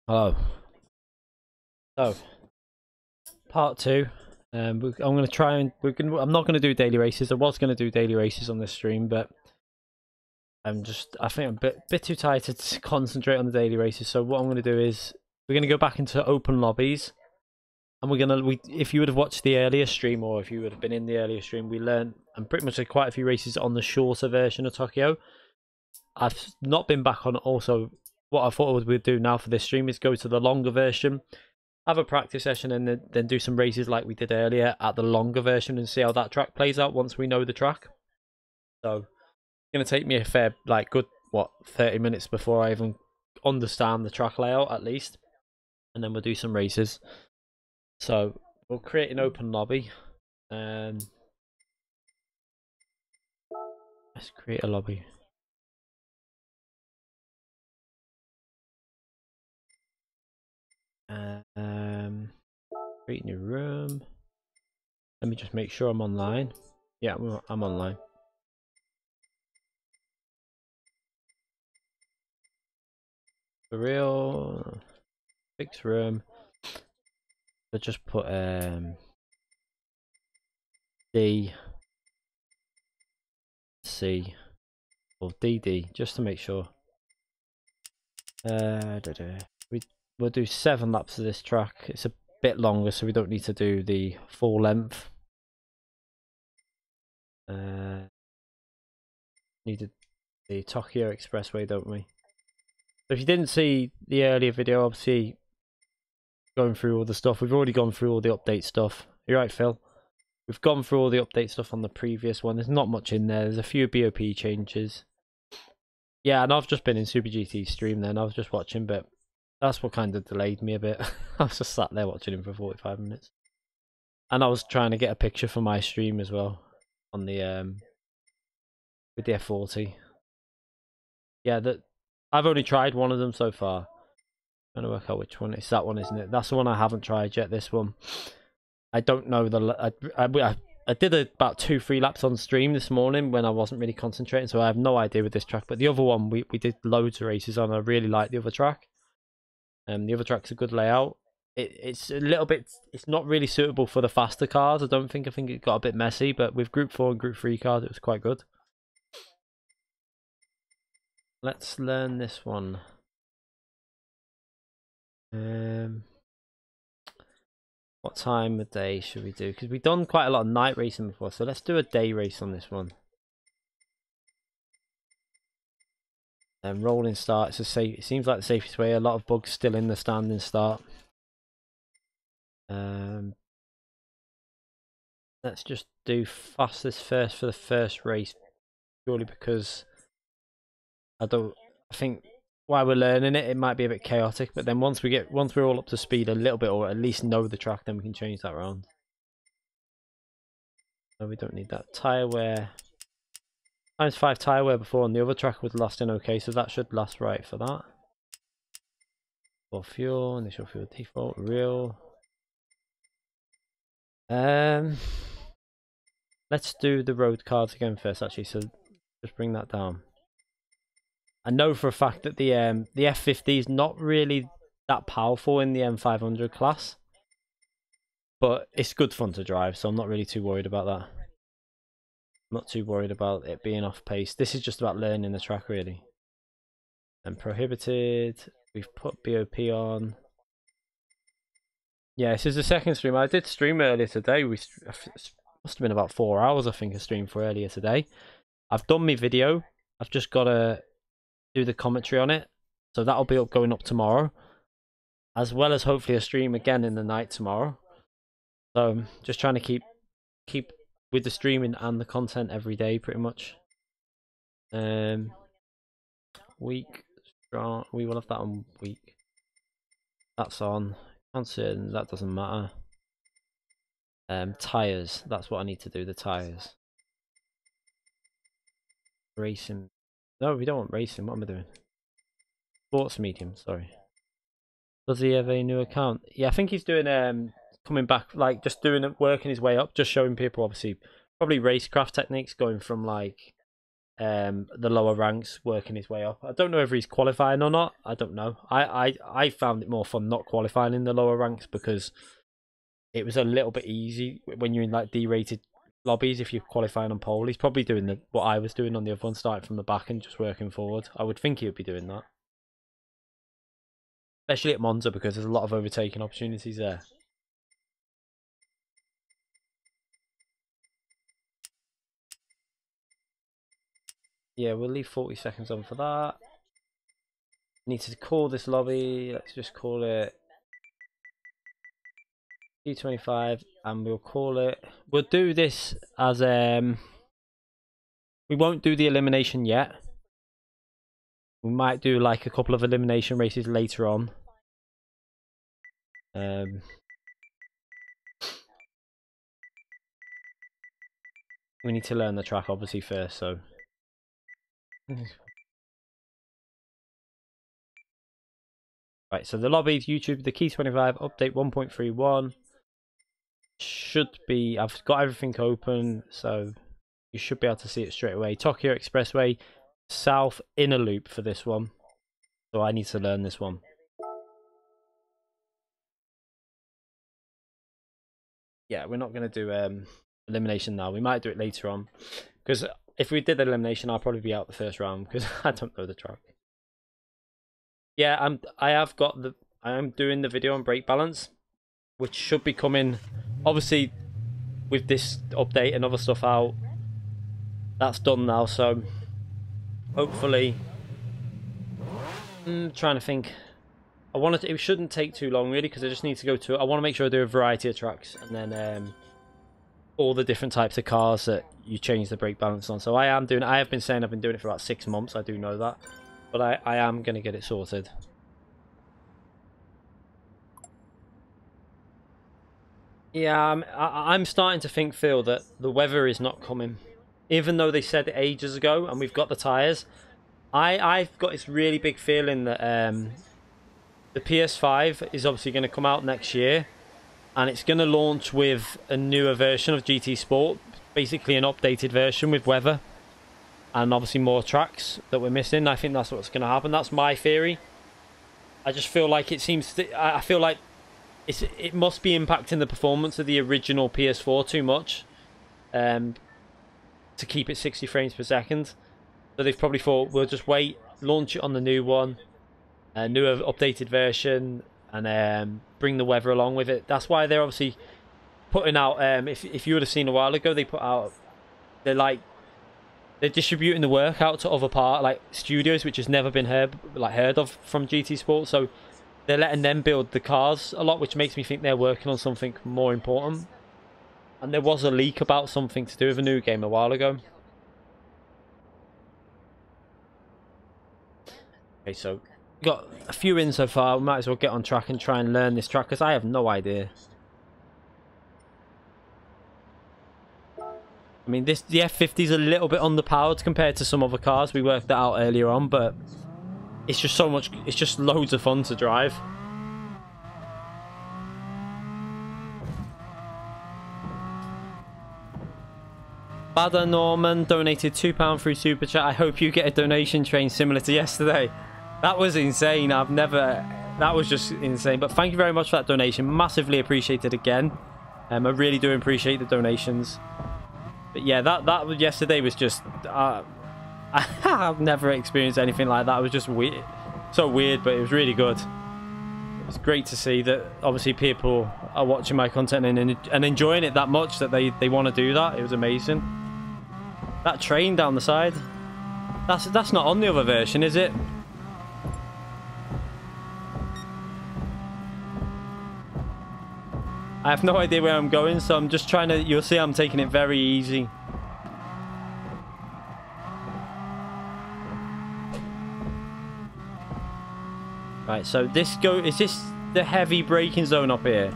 Hello. So, part two. I'm going to try and I'm not going to do daily races. I was going to do daily races on this stream, but I think I'm a bit too tired to concentrate on the daily races. So what I'm going to do is we're going to go back into open lobbies, and if you would have watched the earlier stream, or if you would have been in the earlier stream, we learned and pretty much did quite a few races on the shorter version of Tokyo. I've not been back on. Also, what I thought we'd do now for this stream is go to the longer version, have a practice session, and then do some races like we did earlier at the longer version and see how that track plays out once we know the track. So it's going to take me a fair, good, 30 minutes before I even understand the track layout at least. And then we'll do some races. So we'll create an open lobby. Let's create a lobby. Create new room. Let me just make sure I'm online. Yeah, I'm online. For real. Fix room. So just put D, C, or DD just to make sure. We'll do 7 laps of this track. It's a bit longer, so we don't need to do the full length. Needed the Tokyo Expressway, don't we? So if you didn't see the earlier video, obviously going through all the stuff. We've already gone through all the update stuff. You're right, Phil. We've gone through all the update stuff on the previous one. There's not much in there. There's a few BOP changes. Yeah, and I've just been in Super GT stream then. I was just watching, but that's what kind of delayed me a bit. I was just sat there watching him for 45 minutes. And I was trying to get a picture for my stream as well on the with the F40. Yeah, I've only tried one of them so far. I'm trying to work out which one. It's that one, isn't it? That's the one I haven't tried yet, this one. I don't know I did about 2-3 laps on stream this morning when I wasn't really concentrating, so I have no idea with this track. But the other one we did loads of races on. I really like the other track. The other track's a good layout. It's a little bit. It's not really suitable for the faster cars. I think it got a bit messy, but with Group 4 and Group 3 cars, it was quite good. Let's learn this one. What time of day should we do? Because we've done quite a lot of night racing before, so let's do a day race on this one. Rolling start. It seems like the safest way. A lot of bugs still in the standing start. Let's just do fastest first for the first race, purely because I think while we're learning it, it might be a bit chaotic. But then once we're all up to speed a little bit, or at least know the track, then we can change that around. No, we don't need that tire wear. ×5 tire wear before, and the other track was lasting okay, so that should last right for that. For fuel, initial fuel default, real. Let's do the road cards again first, actually. So just bring that down. I know for a fact that the F50 is not really that powerful in the M500 class, but it's good fun to drive, so I'm not really too worried about that. I'm not too worried about it being off pace. This is just about learning the track, really. And prohibited. We've put BOP on. Yeah, this is the second stream. I did stream earlier today. Must have been about 4 hours, I think, I streamed for earlier today. I've done my video. I've just got to do the commentary on it. So that'll be going up tomorrow. As well as hopefully a stream again in the night tomorrow. So just trying to keep with the streaming and the content every day, pretty much. Week strong. We will have that on week. That's on. Concern, that doesn't matter. Tires. That's what I need to do. The tires. Racing. No, we don't want racing. What am I doing? Sports medium. Sorry. Does he have a new account? Yeah, I think he's doing coming back, like just doing it, working his way up, just showing people obviously probably racecraft techniques, going from like the lower ranks, working his way up. I don't know if he's qualifying or not. I don't know. I found it more fun not qualifying in the lower ranks because it was a little bit easy when you're in like D-rated lobbies. If you're qualifying on pole, he's probably doing what I was doing on the other one, starting from the back and just working forward. I would think he would be doing that, especially at Monza because there's a lot of overtaking opportunities there. Yeah, we'll leave 40 seconds on for that. Need to call this lobby. Let's just call it G25, and we'll call it. We'll do this as we won't do the elimination yet. We might do like a couple of elimination races later on. We need to learn the track obviously first, so. Right, so the lobby, YouTube, the Key 25 update 1.31 should be. I've got everything open, so you should be able to see it straight away. Tokyo Expressway South inner loop for this one, so I need to learn this one. Yeah, we're not going to do elimination now. We might do it later on, because if we did elimination, I'll probably be out the first round because I don't know the track. Yeah, I am doing the video on brake balance, which should be coming obviously with this update and other stuff out. That's done now, so hopefully I'm trying to think. It shouldn't take too long really, because I just need to go to. I want to make sure I do a variety of tracks and then all the different types of cars that you change the brake balance on. So I have been saying I've been doing it for about 6 months. I do know that. But I am going to get it sorted. Yeah, I'm starting to think, Phil, that the weather is not coming. Even though they said it ages ago and we've got the tyres. I've got this really big feeling that the PS5 is obviously going to come out next year. And it's going to launch with a newer version of GT Sport. Basically an updated version with weather. And obviously more tracks that we're missing. I think that's what's going to happen. That's my theory. I just feel like it seems I feel like it must be impacting the performance of the original PS4 too much, to keep it 60 frames per second. So they've probably thought we'll just wait, launch it on the new one, a newer updated version, and bring the weather along with it. That's why they're obviously putting out. If you would have seen a while ago, they put out. They're distributing the work out to other studios, which has never been heard of from GT Sport. So they're letting them build the cars a lot, which makes me think they're working on something more important. And there was a leak about something to do with a new game a while ago. Okay, so we've got a few in so far. We might as well get on track and try and learn this track, because I have no idea. I mean, the F50 is a little bit underpowered compared to some other cars. We worked that out earlier on, but it's just so much. It's just loads of fun to drive. Bada Norman donated £2 through Super Chat. I hope you get a donation train similar to yesterday. That was insane. That was just insane. But thank you very much for that donation. Massively appreciated again. I really do appreciate the donations. But yeah, that yesterday was just. I've never experienced anything like that. It was just weird, so weird, but it was really good. It was great to see that obviously people are watching my content and enjoying it that much that they want to do that. It was amazing. That train down the side, that's not on the other version, is it? I have no idea where I'm going, so I'm just trying to. You'll see I'm taking it very easy. Right, so is this the heavy braking zone up here?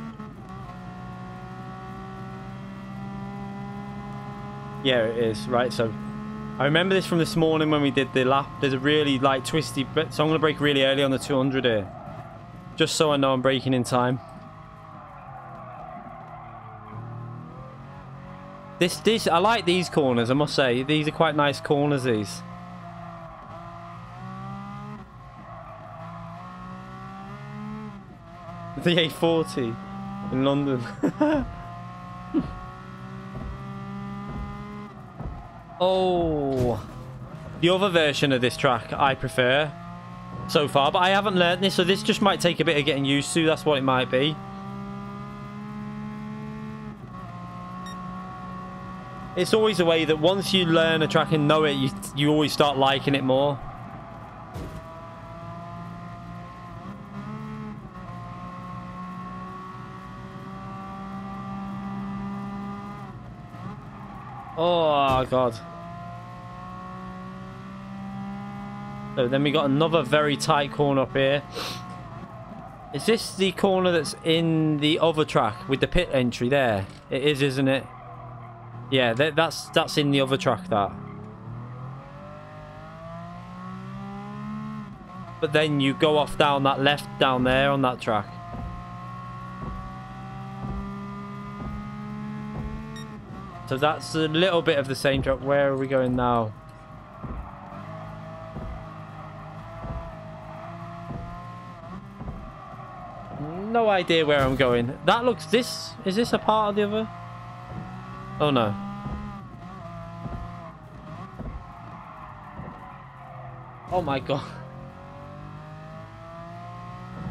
Yeah, it is. Right, so I remember this from this morning when we did the lap. There's a really twisty bit, so I'm going to brake really early on the 200 here, just so I know I'm braking in time. This I like these corners, I must say. These are quite nice corners, these. The A40 in London. Oh, the other version of this track I prefer so far, but I haven't learned this, so this just might take a bit of getting used to. That's what it might be. It's always a way that once you learn a track and know it, you always start liking it more. Oh, God. So then we got another very tight corner up here. Is this the corner that's in the other track with the pit entry there? It is, isn't it? Yeah, that's in the other track, that. But then you go off down that left down there on that track. So that's a little bit of the same track. Where are we going now? No idea where I'm going. That looks... Is this a part of the other? Oh, no. Oh, my God.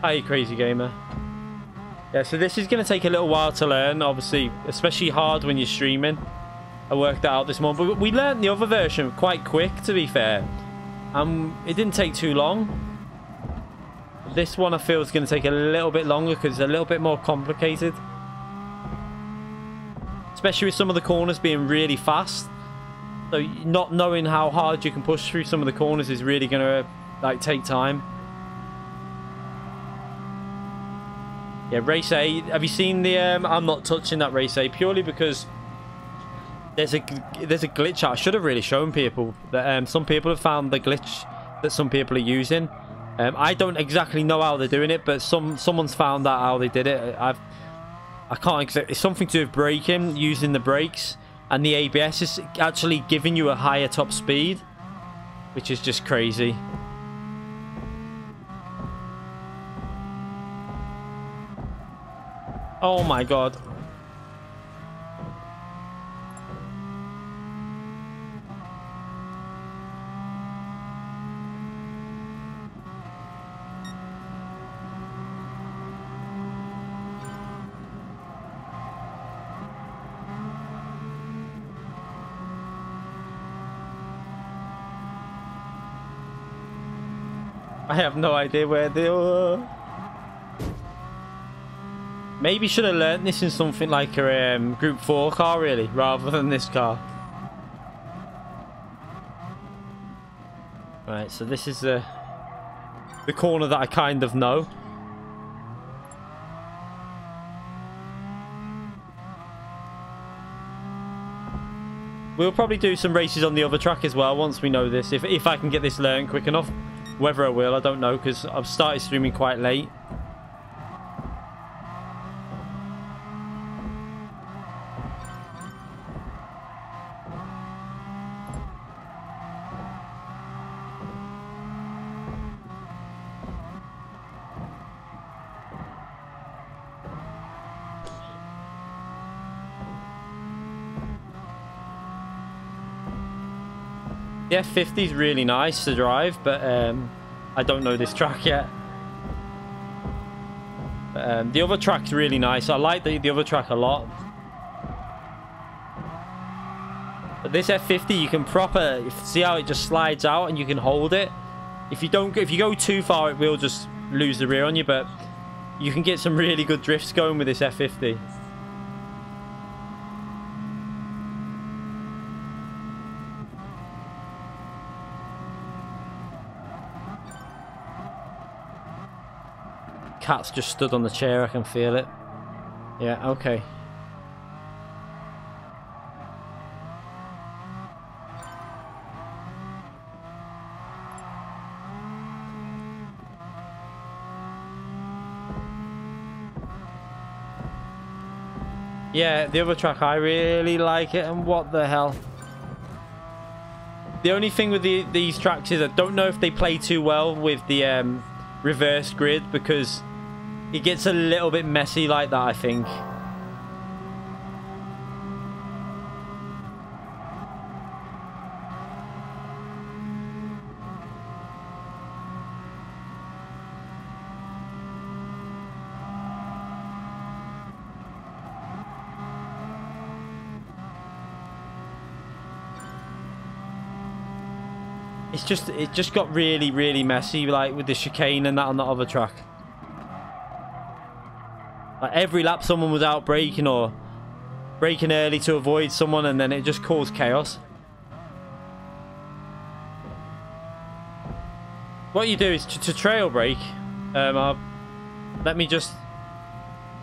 Hi, crazy gamer. Yeah, so this is going to take a little while to learn, obviously, especially hard when you're streaming. I worked that out this morning, but we learned the other version quite quick, to be fair. It didn't take too long. This one I feel is going to take a little bit longer because it's a little bit more complicated. Especially with some of the corners being really fast. So not knowing how hard you can push through some of the corners is really going to like take time. Yeah, race A. Have you seen the... I'm not touching that race A purely because there's a glitch. I should have really shown people that some people have found the glitch that some people are using. I don't exactly know how they're doing it, but someone's found out how they did it. I can't exactly... It's something to do with braking, using the brakes, and the ABS is actually giving you a higher top speed, which is just crazy. Oh my God. I have no idea where they are. Maybe should have learnt this in something like a Group 4 car, really, rather than this car. Right, so this is the corner that I kind of know. We'll probably do some races on the other track as well once we know this. If I can get this learned quick enough. Whether I will, I don't know, because I've started streaming quite late. The F50 is really nice to drive, but I don't know this track yet. The other track's really nice. I like the other track a lot. But this F50, you can see how it just slides out and you can hold it. If you go too far, it will just lose the rear on you, but you can get some really good drifts going with this F50. Cat's just stood on the chair, I can feel it. Yeah, okay. Yeah, the other track, I really like it, and what the hell. The only thing with these tracks is I don't know if they play too well with the reverse grid, because it gets a little bit messy like that, I think. It just got really messy, like with the chicane and that on the other track. Like every lap someone was out braking or braking early to avoid someone, and then it just caused chaos. What you do is to trail brake, let me just,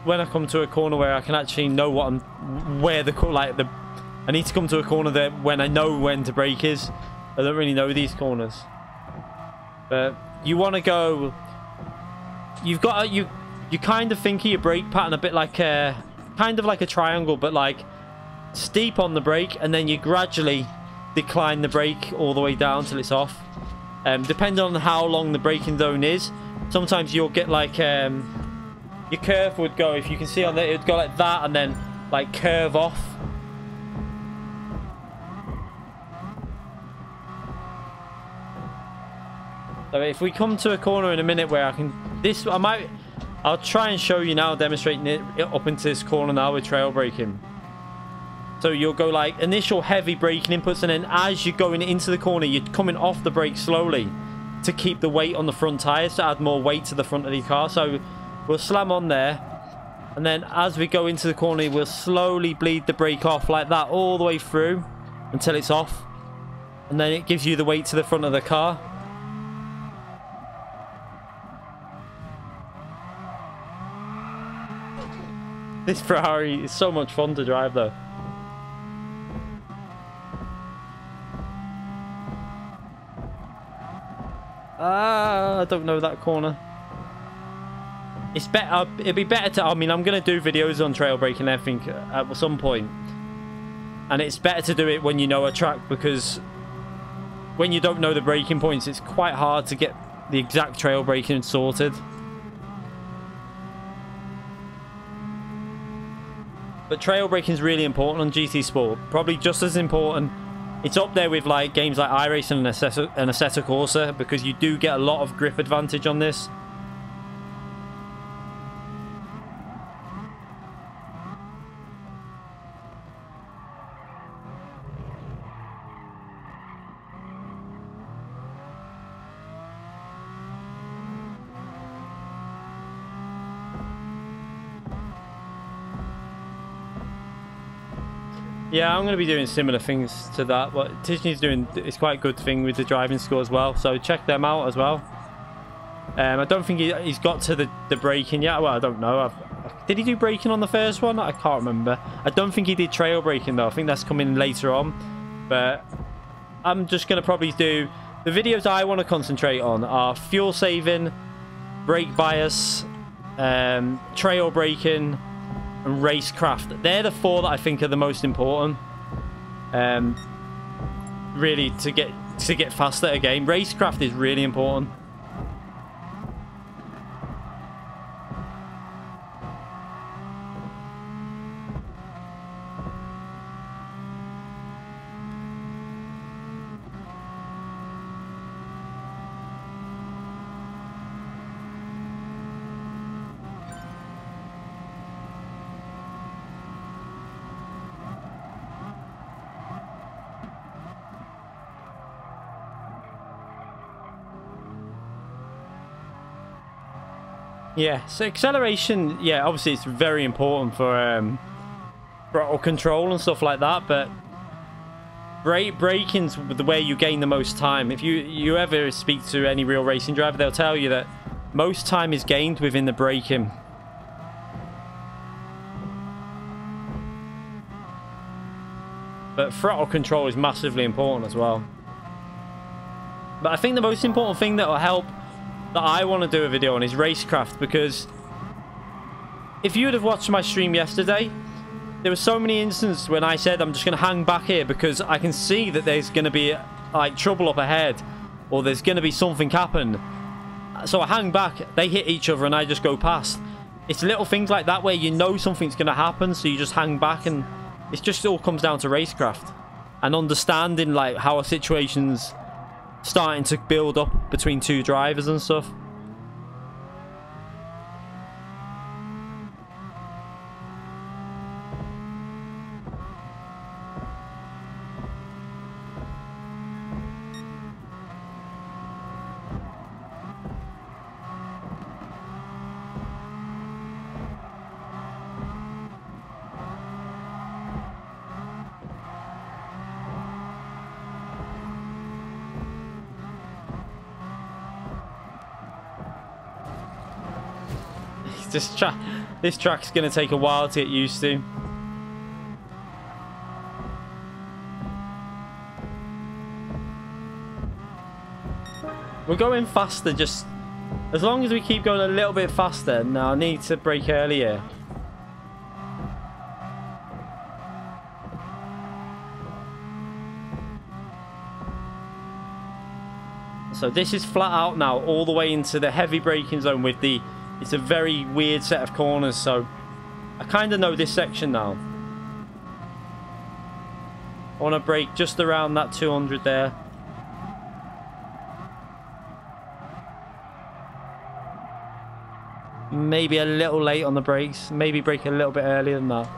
when I come to a corner where I can actually know what I need to come to a corner there when I know when to brake is. I don't really know these corners, but you want to go. You kind of think of your brake pattern a bit like kind of like a triangle, but like steep on the brake, and then you gradually decline the brake all the way down till it's off. Depending on how long the braking zone is, sometimes you'll get like your curve would go. If you can see on there, it would go like that, and then like curve off. So if we come to a corner in a minute where I can, I'll try and show you now, demonstrating it up into this corner now with trail braking. So you'll go like initial heavy braking inputs, and then as you're going into the corner, you're coming off the brake slowly to keep the weight on the front tires, to add more weight to the front of the car. So we'll slam on there, and then as we go into the corner, we'll slowly bleed the brake off like that all the way through until it's off, and then it gives you the weight to the front of the car. This Ferrari is so much fun to drive though. I don't know that corner. It's better. It'd be better to. I mean, I'm gonna do videos on trail braking, I think, at some point, and it's better to do it when you know a track, because when you don't know the braking points, it's quite hard to get the exact trail braking sorted. But trail braking is really important on GT Sport. Probably just as important. It's up there with like games like iRacing and Assetto Corsa, because you do get a lot of grip advantage on this. Yeah, I'm going to be doing similar things to that. What Tishney's doing is quite a good thing with the driving school as well. So check them out as well. I don't think he's got to the braking yet. Well, I don't know. Did he do braking on the first one? I can't remember. I don't think he did trail braking though. I think that's coming later on. But I'm just going to probably do... The videos I want to concentrate on are fuel saving, brake bias, trail braking, and racecraft. They're the four that I think are the most important. Really, to get faster at a game. Racecraft is really important. Yeah, so acceleration, yeah, obviously it's very important for throttle control and stuff like that, but braking's the way you gain the most time. If you ever speak to any real racing driver, they'll tell you that most time is gained within the braking. But throttle control is massively important as well. But I think the most important thing that will help, that I want to do a video on, is racecraft, because if you would have watched my stream yesterday, there were so many instances when I said I'm just going to hang back here because I can see that there's going to be like trouble up ahead, or there's going to be something happen. So I hang back, they hit each other, and I just go past. It's little things like that where you know something's going to happen, so you just hang back, and it just all comes down to racecraft and understanding like how a situation's starting to build up between two drivers and stuff. This track's gonna take a while to get used to. We're going faster, just as long as we keep going a little bit faster. Now I need to brake earlier. So this is flat out now, all the way into the heavy braking zone with the... It's a very weird set of corners, so I kind of know this section now. I want to brake just around that 200 there. Maybe a little late on the brakes. Maybe brake a little bit earlier than that.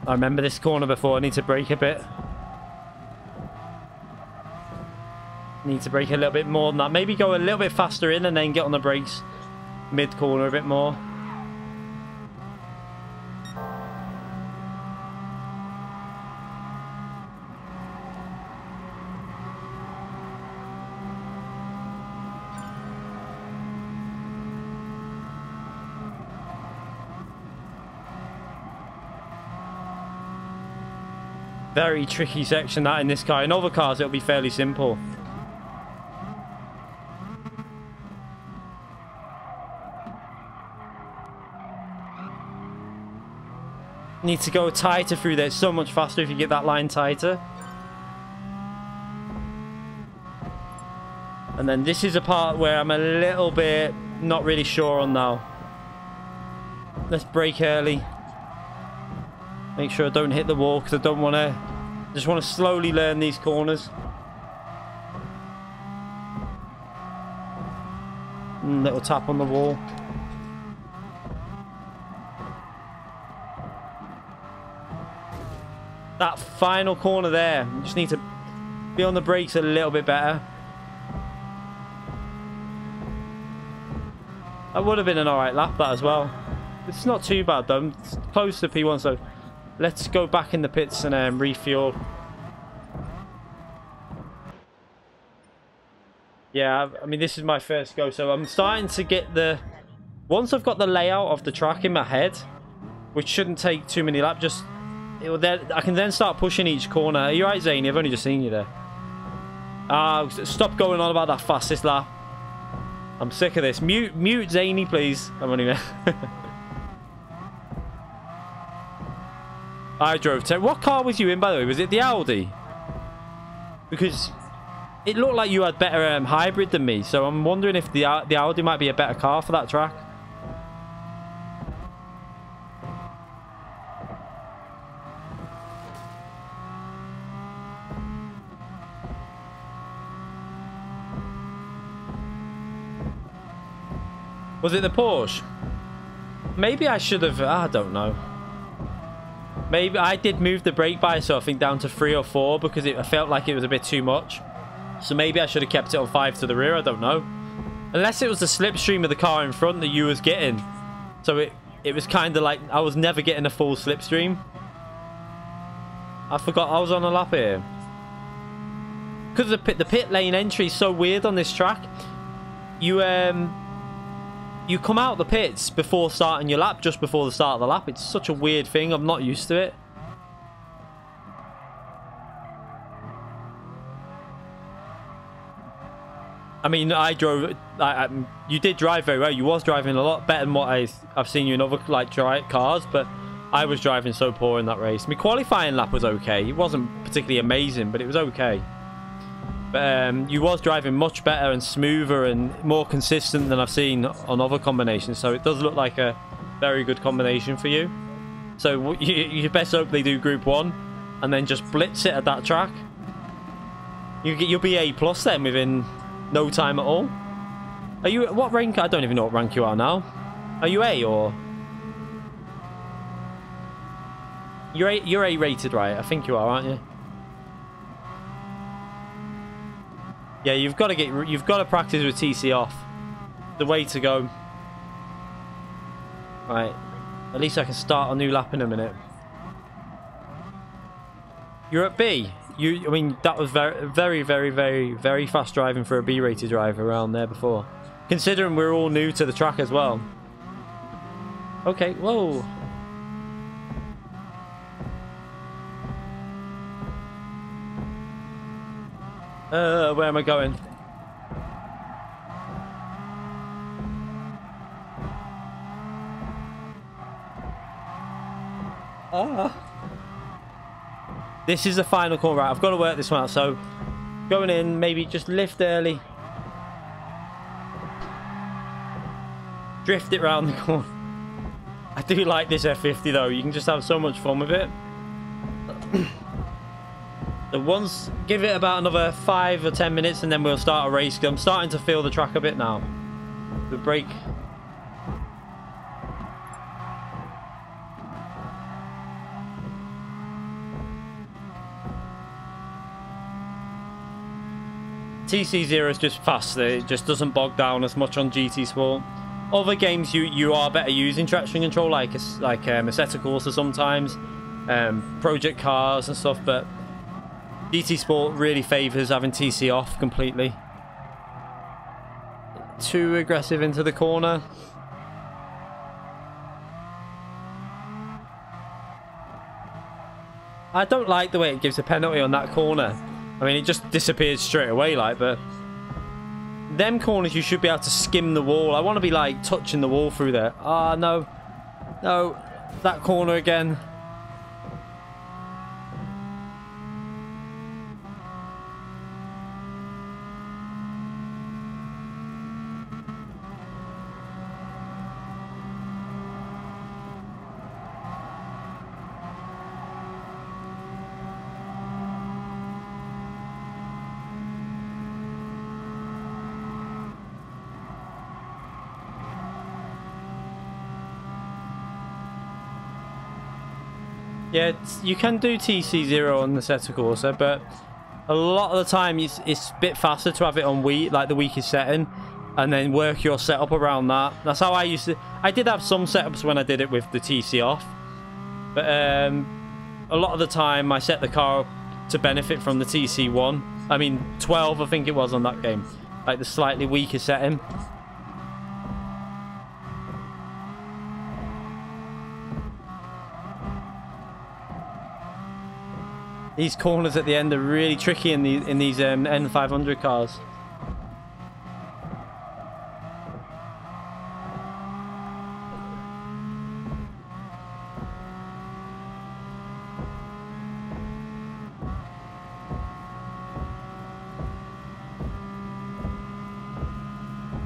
I remember this corner before. I need to brake a bit. Need to brake a little bit more than that. Maybe go a little bit faster in and then get on the brakes mid-corner a bit more. Very tricky section that in this car. In other cars it'll be fairly simple. Need to go tighter through there. It's so much faster if you get that line tighter. And then this is a part where I'm a little bit not really sure on now. Let's brake early. Make sure I don't hit the wall because I don't want to... Just want to slowly learn these corners. Little tap on the wall. That final corner there. You just need to be on the brakes a little bit better. That would have been an alright lap, that as well. It's not too bad though. It's close to P1, so let's go back in the pits and refuel. Yeah, I mean, this is my first go, so I'm starting to get the... Once I've got the layout of the track in my head, which shouldn't take too many laps, just... I can then start pushing each corner. Are you right, Zany? I've only just seen you there. Stop going on about that fastest lap. I'm sick of this. Mute Zany, please. I'm only there. I drove 10. What car was you in, by the way? Was it the Audi? Because it looked like you had better hybrid than me, so I'm wondering if the Audi might be a better car for that track. Was it the Porsche? Maybe I should have... I don't know. Maybe I did move the brake by, so I think down to 3 or 4 because I felt like it was a bit too much. So maybe I should have kept it on 5 to the rear. I don't know. Unless it was the slipstream of the car in front that you was getting. So it was kind of like I was never getting a full slipstream. I forgot I was on a lap here. Because the pit lane entry is so weird on this track. You come out the pits before starting your lap, just before the start of the lap. It's such a weird thing. I'm not used to it. I mean, I drove. You did drive very well. You was driving a lot better than what I've seen you in other like cars, but I was driving so poor in that race. My qualifying lap was okay. It wasn't particularly amazing, but it was okay. But you was driving much better and smoother and more consistent than I've seen on other combinations. So it does look like a very good combination for you. So you best hope they do Group 1 and then just blitz it at that track. You'll be A+ then within no time at all. Are you what rank? I don't even know what rank you are now. Are you A or? You're A rated, right? I think you are, aren't you? Yeah, you've got to practice with TC off. The way to go. Right. At least I can start a new lap in a minute. You're at B. I mean, that was very fast driving for a B-rated driver around there before. Considering we're all new to the track as well. Okay, whoa. Where am I going? This is the final corner. Right, I've got to work this one out. So, going in, maybe just lift early. Drift it round the corner. I do like this F50 though. You can just have so much fun with it. So once, give it about another 5 or 10 minutes and then we'll start a race. I'm starting to feel the track a bit now. The brake. TC0 is just faster. It just doesn't bog down as much on GT Sport. Other games you are better using traction control, like Assetto Corsa sometimes, Project Cars and stuff, but GT Sport really favours having TC off completely. Too aggressive into the corner. I don't like the way it gives a penalty on that corner. I mean, it just disappears straight away, like, but them corners you should be able to skim the wall. I want to be like touching the wall through there. Ah, no. No. That corner again. Yeah, you can do TC0 on the Assetto Corsa, but a lot of the time it's a bit faster to have it on like the weakest setting, and then work your setup around that. That's how I used to. I did have some setups when I did it with the TC off, but a lot of the time I set the car up to benefit from the TC1. I mean 12, I think it was on that game, like the slightly weaker setting. These corners at the end are really tricky in these N500 cars.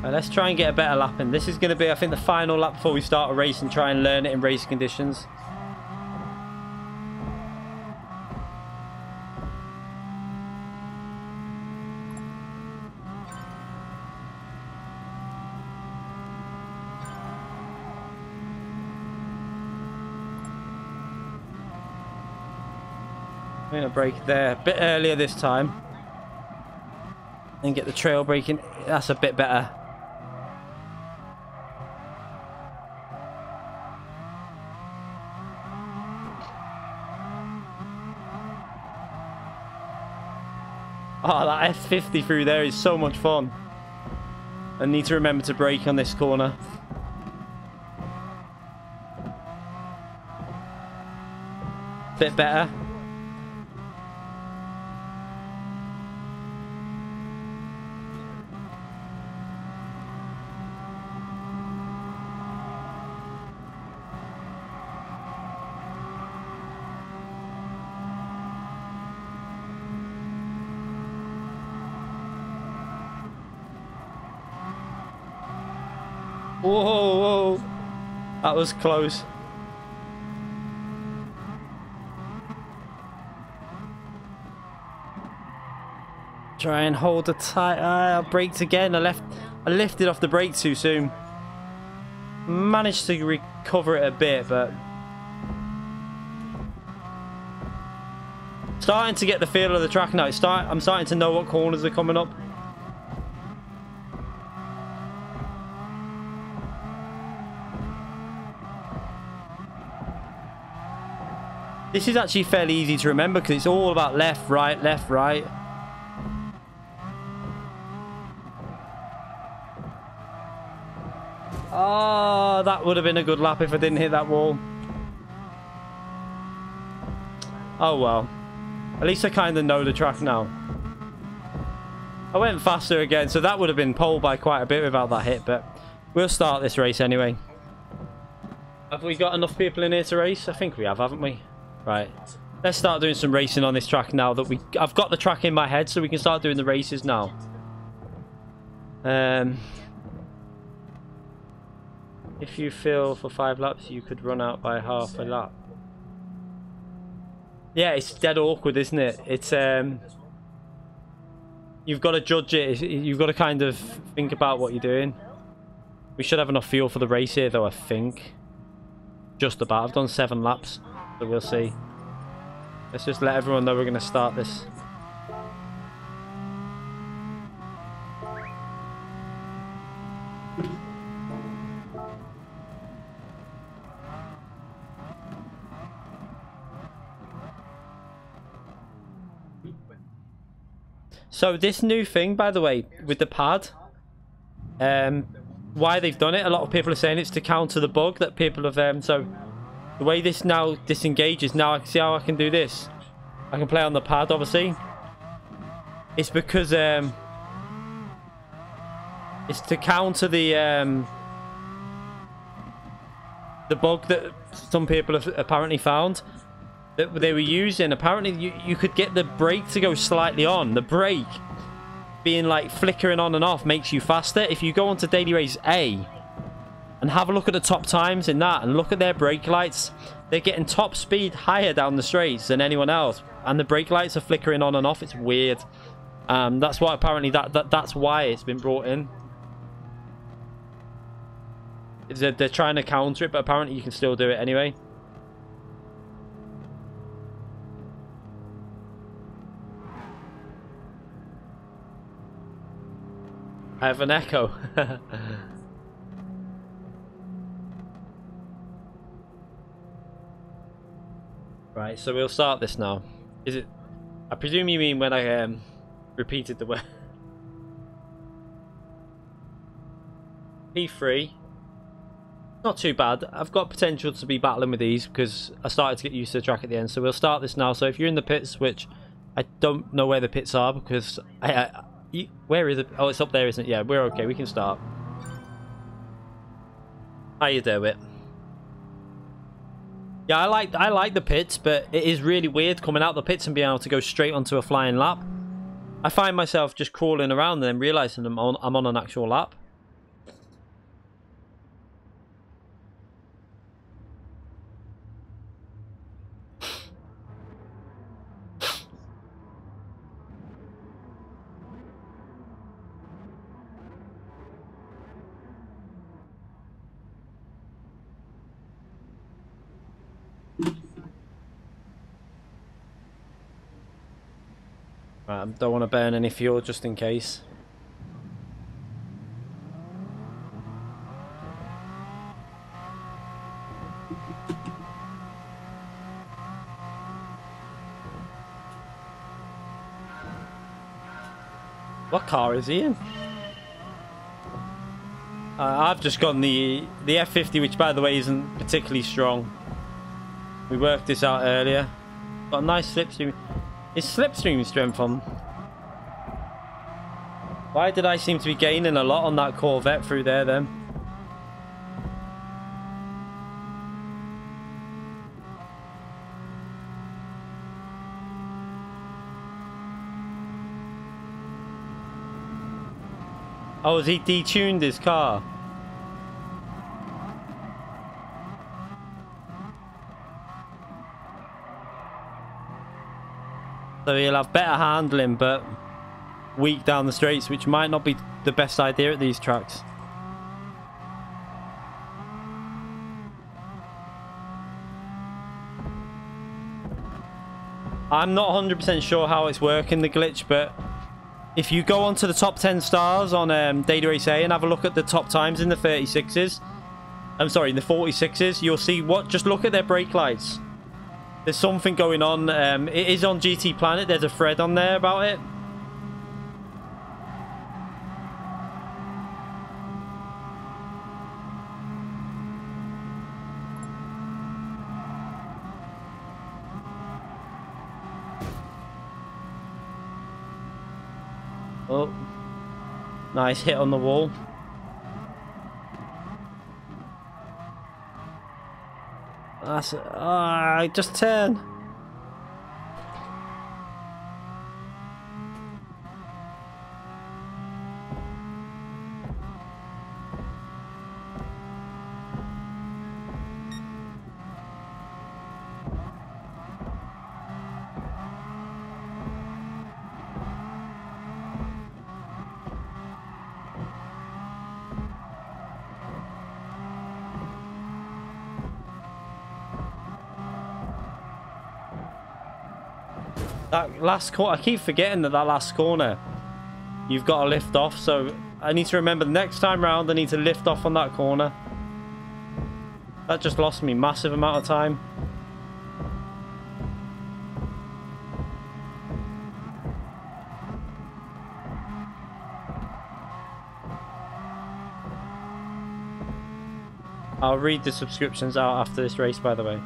Let's try and get a better lap in. This is going to be, I think, the final lap before we start a race and try and learn it in race conditions. I'm going to brake there a bit earlier this time and get the trail braking. That's a bit better. Oh, that F50 through there is so much fun. I need to remember to brake on this corner. Bit better. Whoa, whoa. That was close. Try and hold the tight. I braked again. I lifted off the brake too soon. Managed to recover it a bit, but starting to get the feel of the track now. I'm starting to know what corners are coming up. This is actually fairly easy to remember because it's all about left, right, left, right. Oh, that would have been a good lap if I didn't hit that wall. Oh well. At least I kind of know the track now. I went faster again, so that would have been pole by quite a bit without that hit, but we'll start this race anyway. Have we got enough people in here to race? I think we have, haven't we? Right. Let's start doing some racing on this track now that I've got the track in my head, so we can start doing the races now. If you fill for 5 laps, you could run out by half a lap. Yeah, it's dead awkward, isn't it? It's you've got to judge it. You've got to kind of think about what you're doing. We should have enough fuel for the race here, though, I think. Just about. I've done 7 laps, so we'll see. Let's just let everyone know we're going to start this. So this new thing, by the way, with the pad, why they've done it, a lot of people are saying it's to counter the bug that people have, so the way this now disengages, now I can see how I can do this. I can play on the pad, obviously. It's because, it's to counter the bug that some people have apparently found. That they were using. Apparently you could get the brake to go slightly on. The brake being like flickering on and off makes you faster. If you go onto Daily Race A and have a look at the top times in that and look at their brake lights, they're getting top speed higher down the straights than anyone else, and the brake lights are flickering on and off. It's weird. That's why apparently that's why it's been brought in. They're trying to counter it, but apparently you can still do it anyway. I have an echo. Right, so we'll start this now. Is it? I presume you mean when I repeated the word. P3. Not too bad. I've got potential to be battling with these because I started to get used to the track at the end. So we'll start this now. So if you're in the pits, which I don't know where the pits are because where is it? Oh, it's up there, isn't it? Yeah, we're okay. We can start. How you doing? Yeah, I like the pits, but it is really weird coming out the pits and being able to go straight onto a flying lap. I find myself just crawling around and then realizing I'm on an actual lap. Right, I don't want to burn any fuel just in case. What car is he in? I've just gone the F50, which by the way isn't particularly strong. We worked this out earlier. Got a nice slipstream. Is slipstream strength on? Why did I seem to be gaining a lot on that Corvette through there then? Oh, has he detuned his car? So he'll have better handling, but weak down the straights, which might not be the best idea at these tracks. I'm not 100% sure how it's working, the glitch, but if you go onto the top 10 stars on Data Race A and have a look at the top times in the 36s, I'm sorry, in the 46s, you'll see what, just look at their brake lights. There's something going on. It is on GT Planet. There's a thread on there about it. Oh, nice hit on the wall. That's just turn. That last corner, I keep forgetting that last corner, you've got to lift off. So I need to remember the next time round, I need to lift off on that corner. That just lost me massive amount of time. I'll read the subscriptions out after this race, by the way.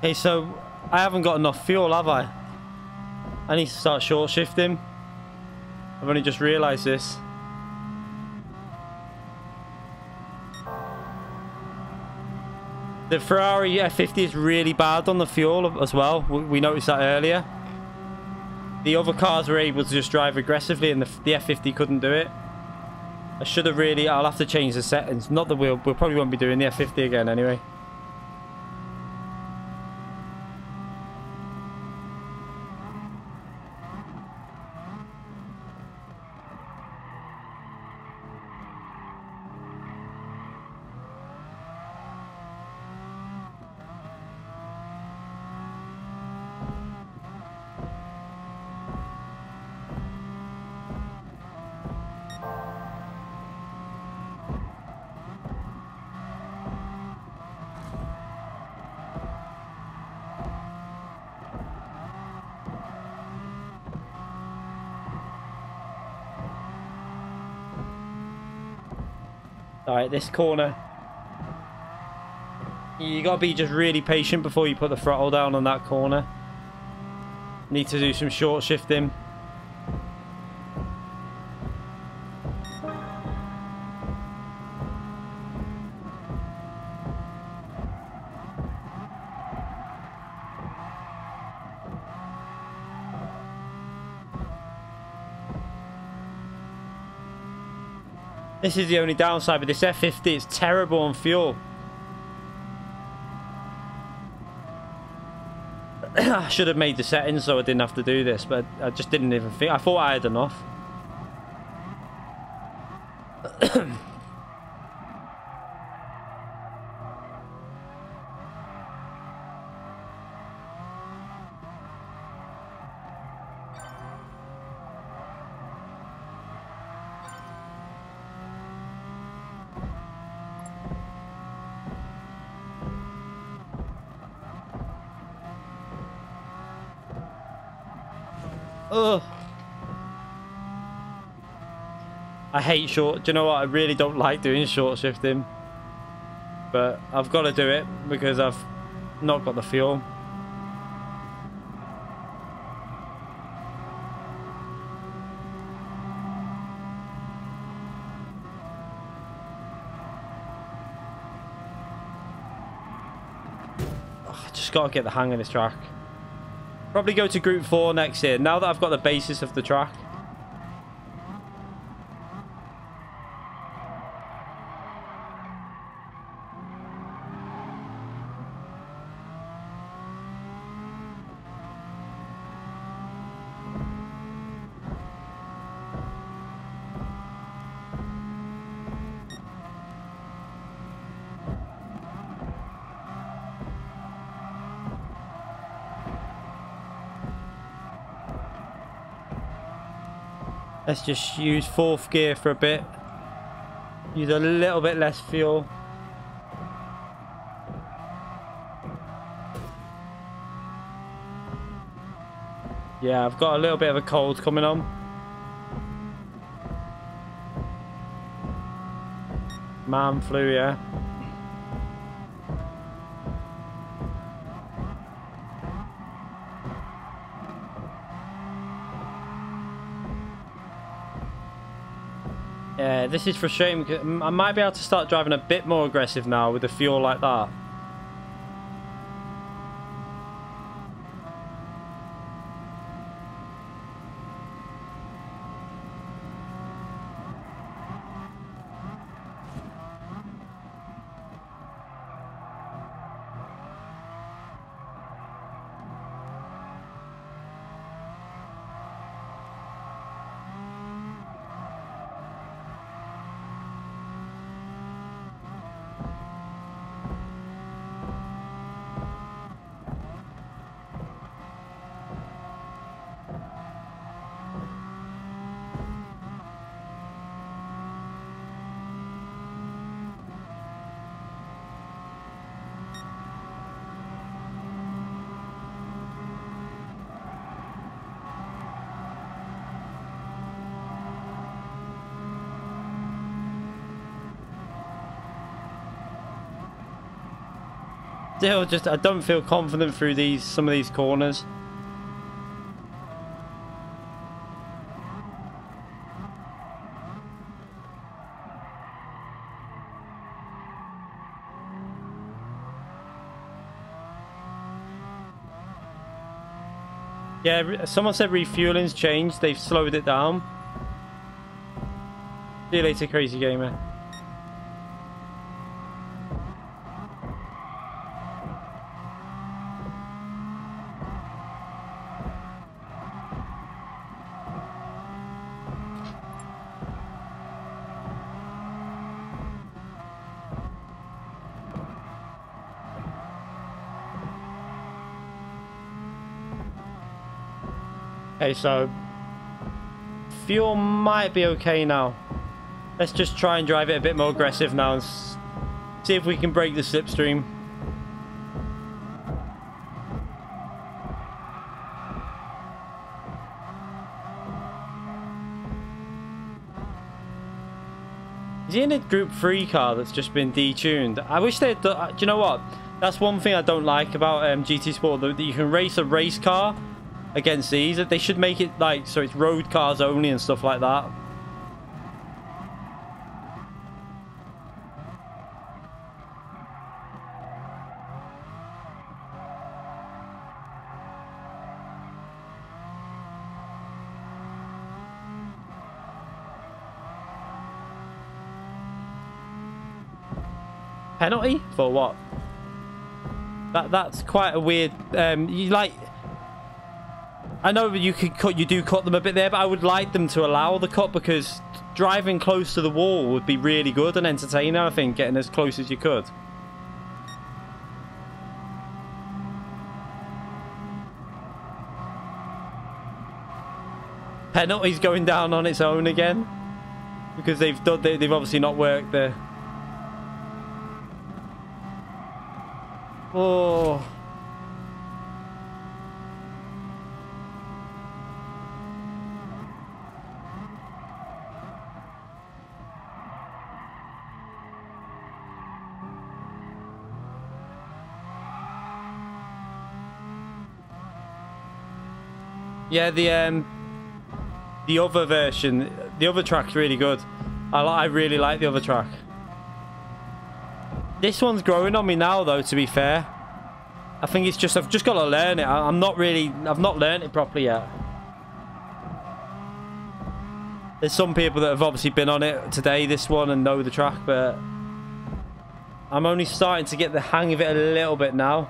Okay, so I haven't got enough fuel, have I? I need to start short shifting. I've only just realised this. The Ferrari F50 is really bad on the fuel as well. We noticed that earlier. The other cars were able to just drive aggressively and the F50 couldn't do it. I should have really... I'll have to change the settings. Not that we'll probably won't be doing the F50 again anyway. Alright, this corner. You gotta be just really patient before you put the throttle down on that corner. Need to do some short shifting. This is the only downside, but this F50 is terrible on fuel. I should have made the settings so I didn't have to do this, but I just didn't even think. I thought I had enough. Ugh. I hate short. Do you know what? I really don't like doing short shifting. But I've got to do it because I've not got the fuel. Oh, I just got to get the hang of this track. Probably go to Group 4 next year, now that I've got the basis of the track. Let's just use 4th gear for a bit. Use a little bit less fuel. Yeah, I've got a little bit of a cold coming on. Man flu, yeah. Yeah, this is frustrating because I might be able to start driving a bit more aggressive now with the fuel like that. Still, just I don't feel confident through some of these corners. Yeah, someone said refueling's changed. They've slowed it down. See you later, crazy gamer. Okay, so fuel might be okay now. Let's just try and drive it a bit more aggressive now and see if we can break the slipstream. Is he in a Group 3 car that's just been detuned? I wish they'd do you know what? That's one thing I don't like about GT Sport, that you can race a race car against these. They should make it like so it's road cars only and stuff like that. Penalty for what? That's quite a weird. You like. I know you do cut them a bit there, but I would like them to allow the cut because driving close to the wall would be really good and entertaining. I think getting as close as you could. Penalty's going down on its own again because they've obviously not worked there. Oh. Yeah, the other version, the other track's really good. I really like the other track. This one's growing on me now, though, to be fair. I think it's just, I've just got to learn it. I've not learned it properly yet. There's some people that have obviously been on it today, this one, and know the track, but I'm only starting to get the hang of it a little bit now.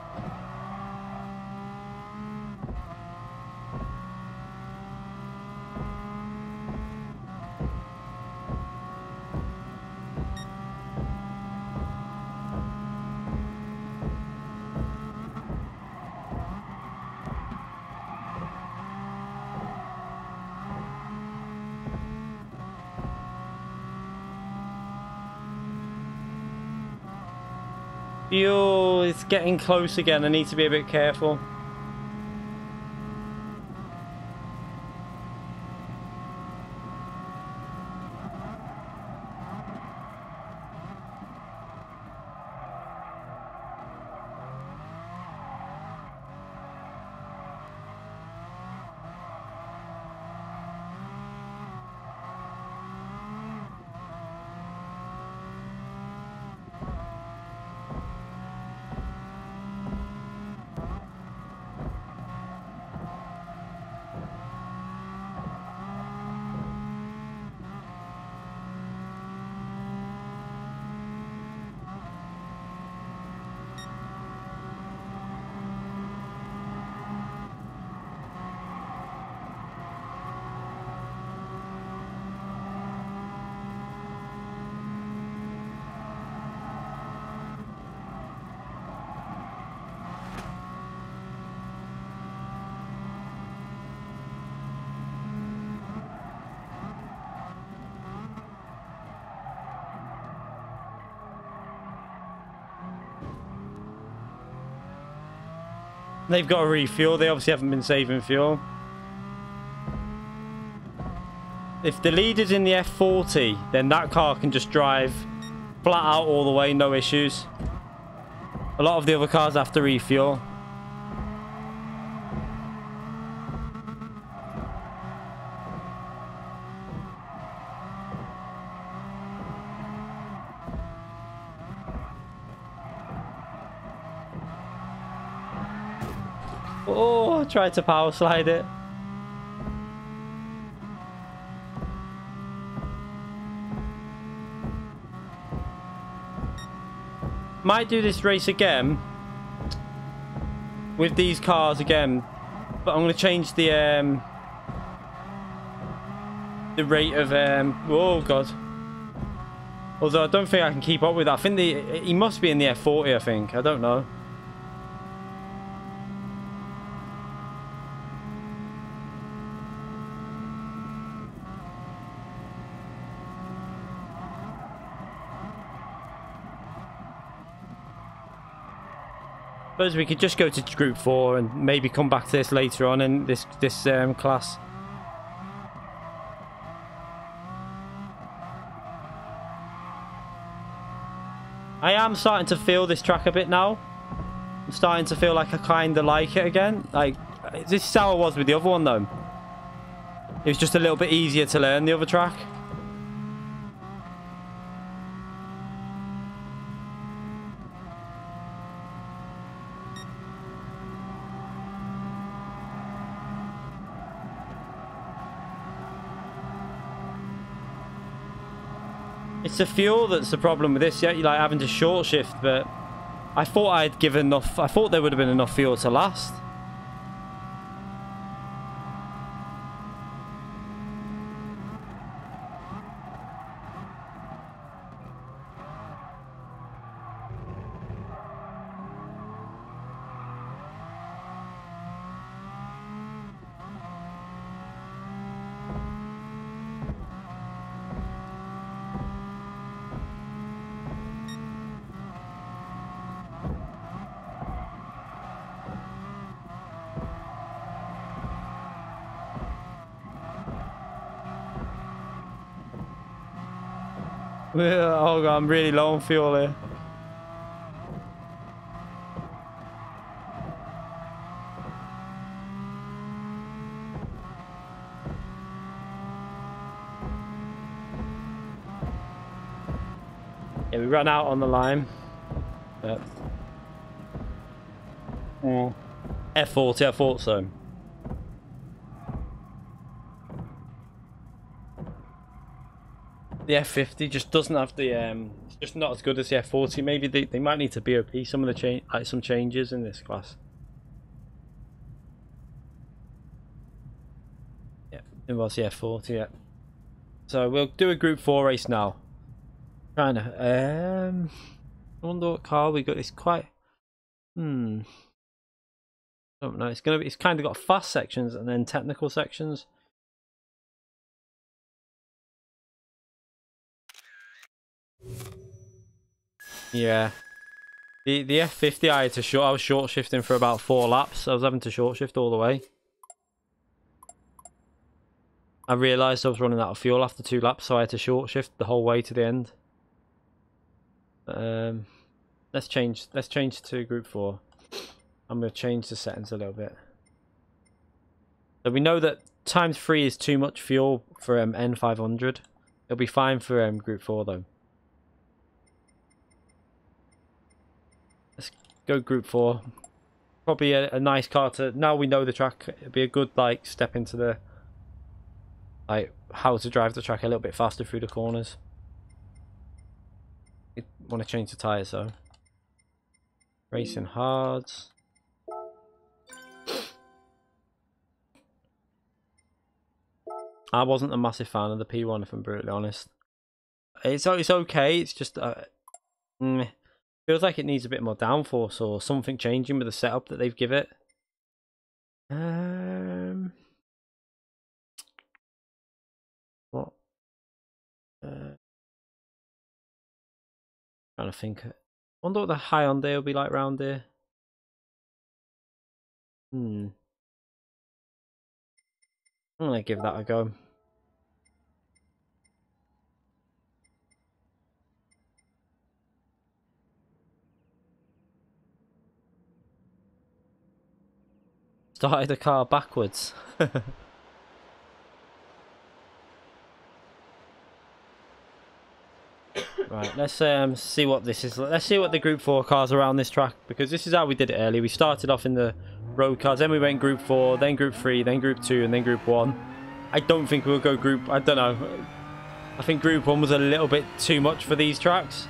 Yo, it's getting close again. I need to be a bit careful. They've got to refuel. They obviously haven't been saving fuel. If the leader's in the F40, then that car can just drive flat out all the way, no issues. A lot of the other cars have to refuel. Oh, I tried to power slide it. Might do this race again with these cars again, but I'm going to change the rate of oh god. Although I don't think I can keep up with that. I think he must be in the F40. I think, I don't know. Suppose we could just go to group 4 and maybe come back to this later on in this class. I am starting to feel this track a bit now. I'm starting to feel like I kind of like it again. Like, this is how I was with the other one though. It was just a little bit easier to learn the other track. It's the fuel that's the problem with this. Yeah, you're like having to short shift, but I thought I'd given enough. I thought there would have been enough fuel to last. Oh god, I'm really low on fuel here. Yeah, we ran out on the lime. But... F40, I thought so. The F50 just doesn't have the it's just not as good as the F40. Maybe they might need to BOP some of the some changes in this class. Yeah, it was the F40, yeah. So we'll do a Group 4 race now. Trying to I wonder what car we got. It's quite don't know. It's kind of got fast sections and then technical sections. Yeah. The F50 I was short shifting for about 4 laps. I was having to short shift all the way. I realised I was running out of fuel after 2 laps, so I had to short shift the whole way to the end. Let's change to Group 4. I'm going to change the settings a little bit. So we know that times 3 is too much fuel for N500. It'll be fine for Group 4 though. Let's go Group 4. Probably a nice car to... Now we know the track, it'll be a good like step into the... like how to drive the track a little bit faster through the corners. You want to change the tyres though. Racing hards. I wasn't a massive fan of the P1 if I'm brutally honest. It's okay, it's just feels like it needs a bit more downforce or something changing with the setup that they've give it. What? Trying to think. Wonder what the Hyundai will be like round here. I'm gonna give that a go. Started the car backwards. Right, let's see what this is. Let's see what the Group 4 cars are around this track, because this is how we did it earlier. We started off in the road cars, then we went Group 4, then Group 3, then Group 2, and then Group 1. I don't think we'll go Group... I don't know. I think Group 1 was a little bit too much for these tracks.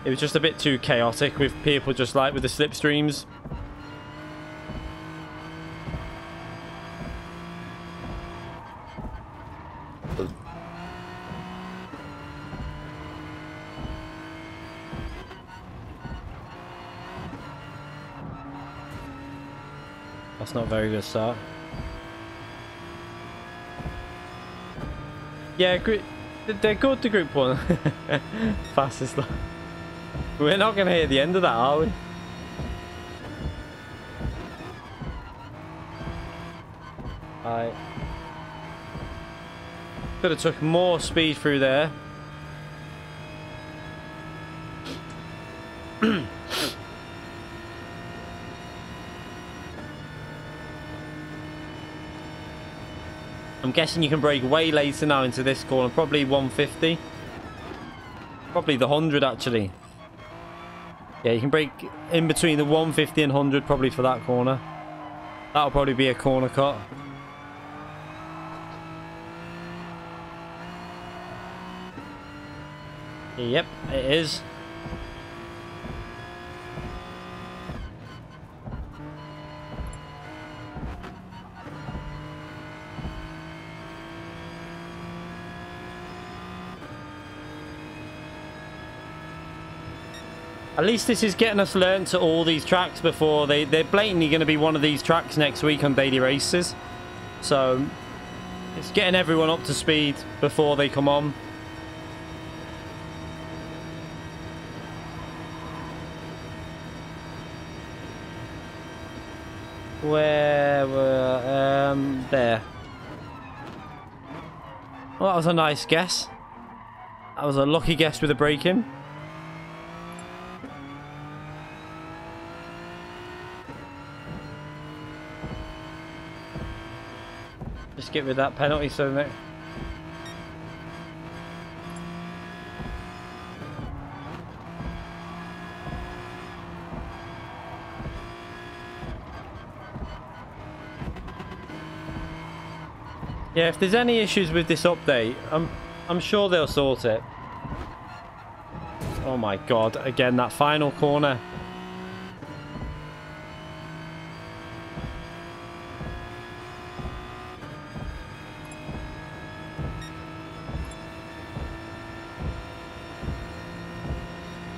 It was just a bit too chaotic with people just like with the slipstreams. That's not a very good start. Yeah, they're good to Group 1. Fastest lap. We're not going to hit the end of that, are we? Right. Could have took more speed through there. I'm guessing you can brake way later now into this corner. Probably 150. Probably the 100 actually. Yeah, you can brake in between the 150 and 100 probably for that corner. That'll probably be a corner cut. Yep, it is. At least this is getting us learned to all these tracks before they're blatantly going to be one of these tracks next week on daily races. So it's getting everyone up to speed before they come on. Where were there? Well, that was a nice guess. That was a lucky guess with the braking. Just get rid of that penalty so that Yeah, if there's any issues with this update, I'm sure they'll sort it. Oh my god, again, that final corner.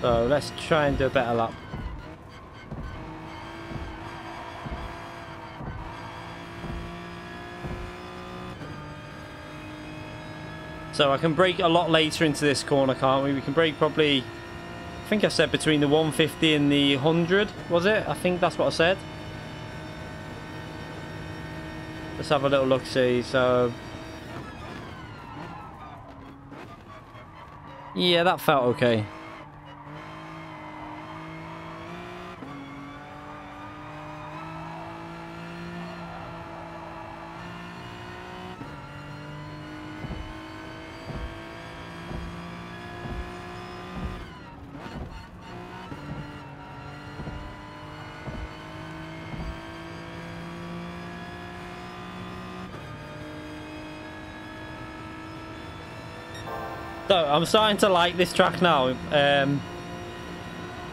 So let's try and do a better lap. So I can brake a lot later into this corner, can't we? We can brake probably, I think I said between the 150 and the 100, was it? I think that's what I said. Let's have a little look-see. So yeah, that felt okay. So I'm starting to like this track now.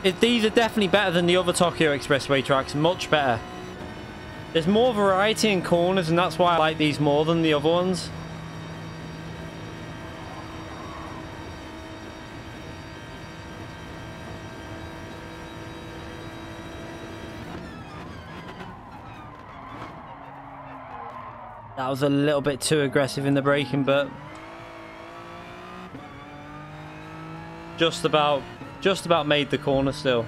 These are definitely better than the other Tokyo Expressway tracks, much better. There's more variety in corners, and that's why I like these more than the other ones. That was a little bit too aggressive in the braking, but just about made the corner still.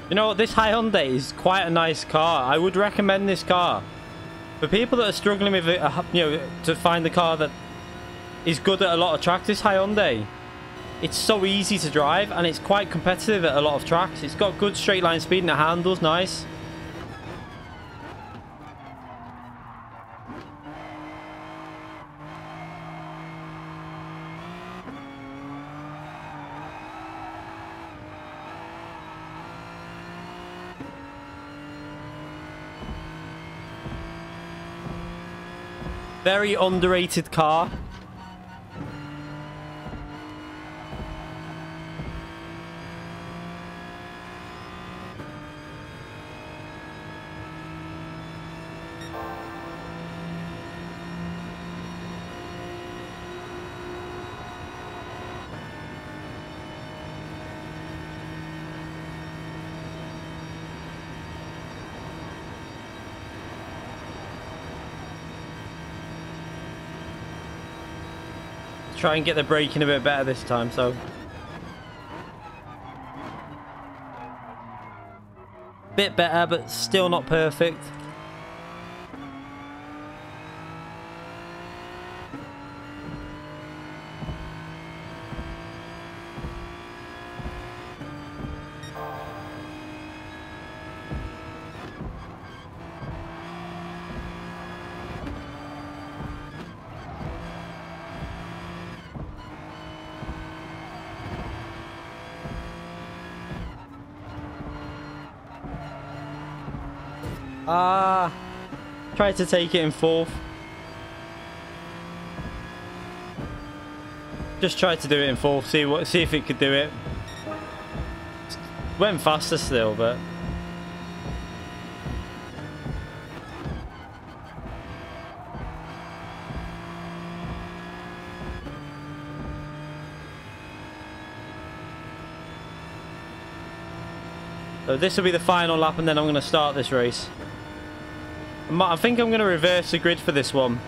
You know what, this Hyundai is quite a nice car. I would recommend this car. For people that are struggling with it, you know, to find the car that is good at a lot of tracks, this Hyundai, it's so easy to drive and it's quite competitive at a lot of tracks. It's got good straight line speed and it handles nice. Very underrated car. Try and get the braking a bit better this time, so bit better but still not perfect. Tried to take it in fourth. Just tried to do it in fourth, see if it could do it. Went faster still, but so this will be the final lap and then I'm going to start this race. I think I'm going to reverse the grid for this one.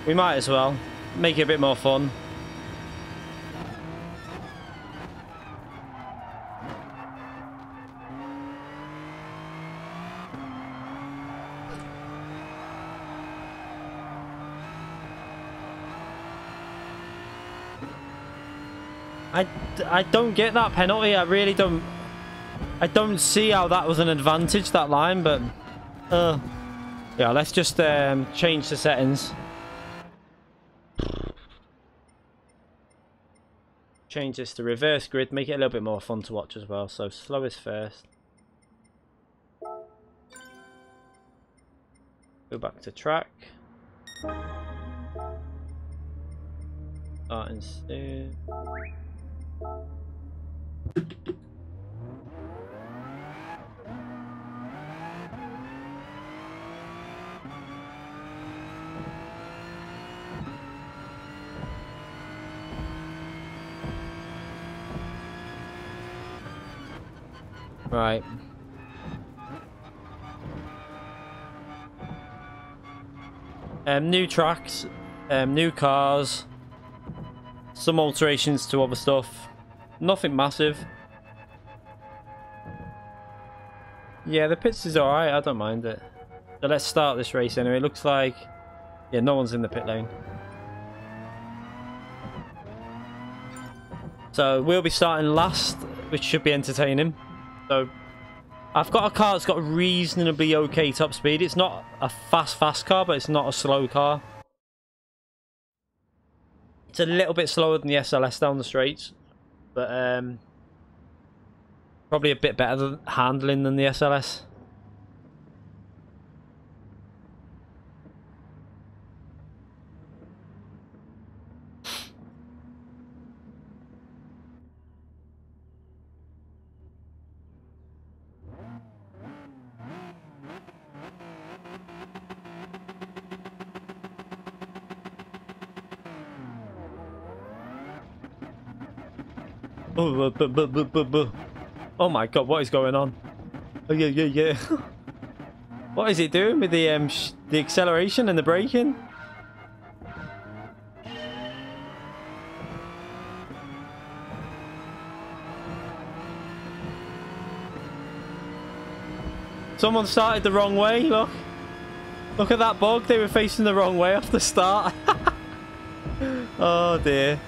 We might as well. Make it a bit more fun. I don't get that penalty. I really don't. I don't see how that was an advantage, that line, but yeah, let's just change the settings. Change this to reverse grid, make it a little bit more fun to watch as well. So slowest first. Go back to track. Start and steer. Right. New tracks, new cars, some alterations to other stuff. Nothing massive. Yeah, the pits is alright, I don't mind it. So let's start this race anyway. It looks like, yeah, no one's in the pit lane. So we'll be starting last, which should be entertaining. So I've got a car that's got reasonably okay top speed. It's not a fast car, but it's not a slow car. It's a little bit slower than the SLS down the straights, but probably a bit better handling than the SLS. Oh my god, what is going on? Oh yeah. What is it doing with the acceleration and the braking? Someone started the wrong way, look. Look at that bug, they were facing the wrong way off the start. Oh dear.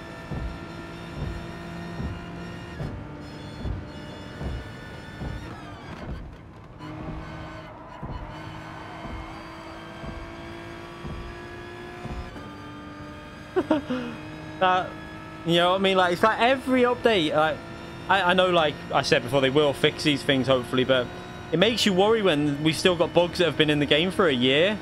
That, you know what I mean, like it's like every update, like I know, like I said before, they will fix these things hopefully, but it makes you worry when we've still got bugs that have been in the game for a year.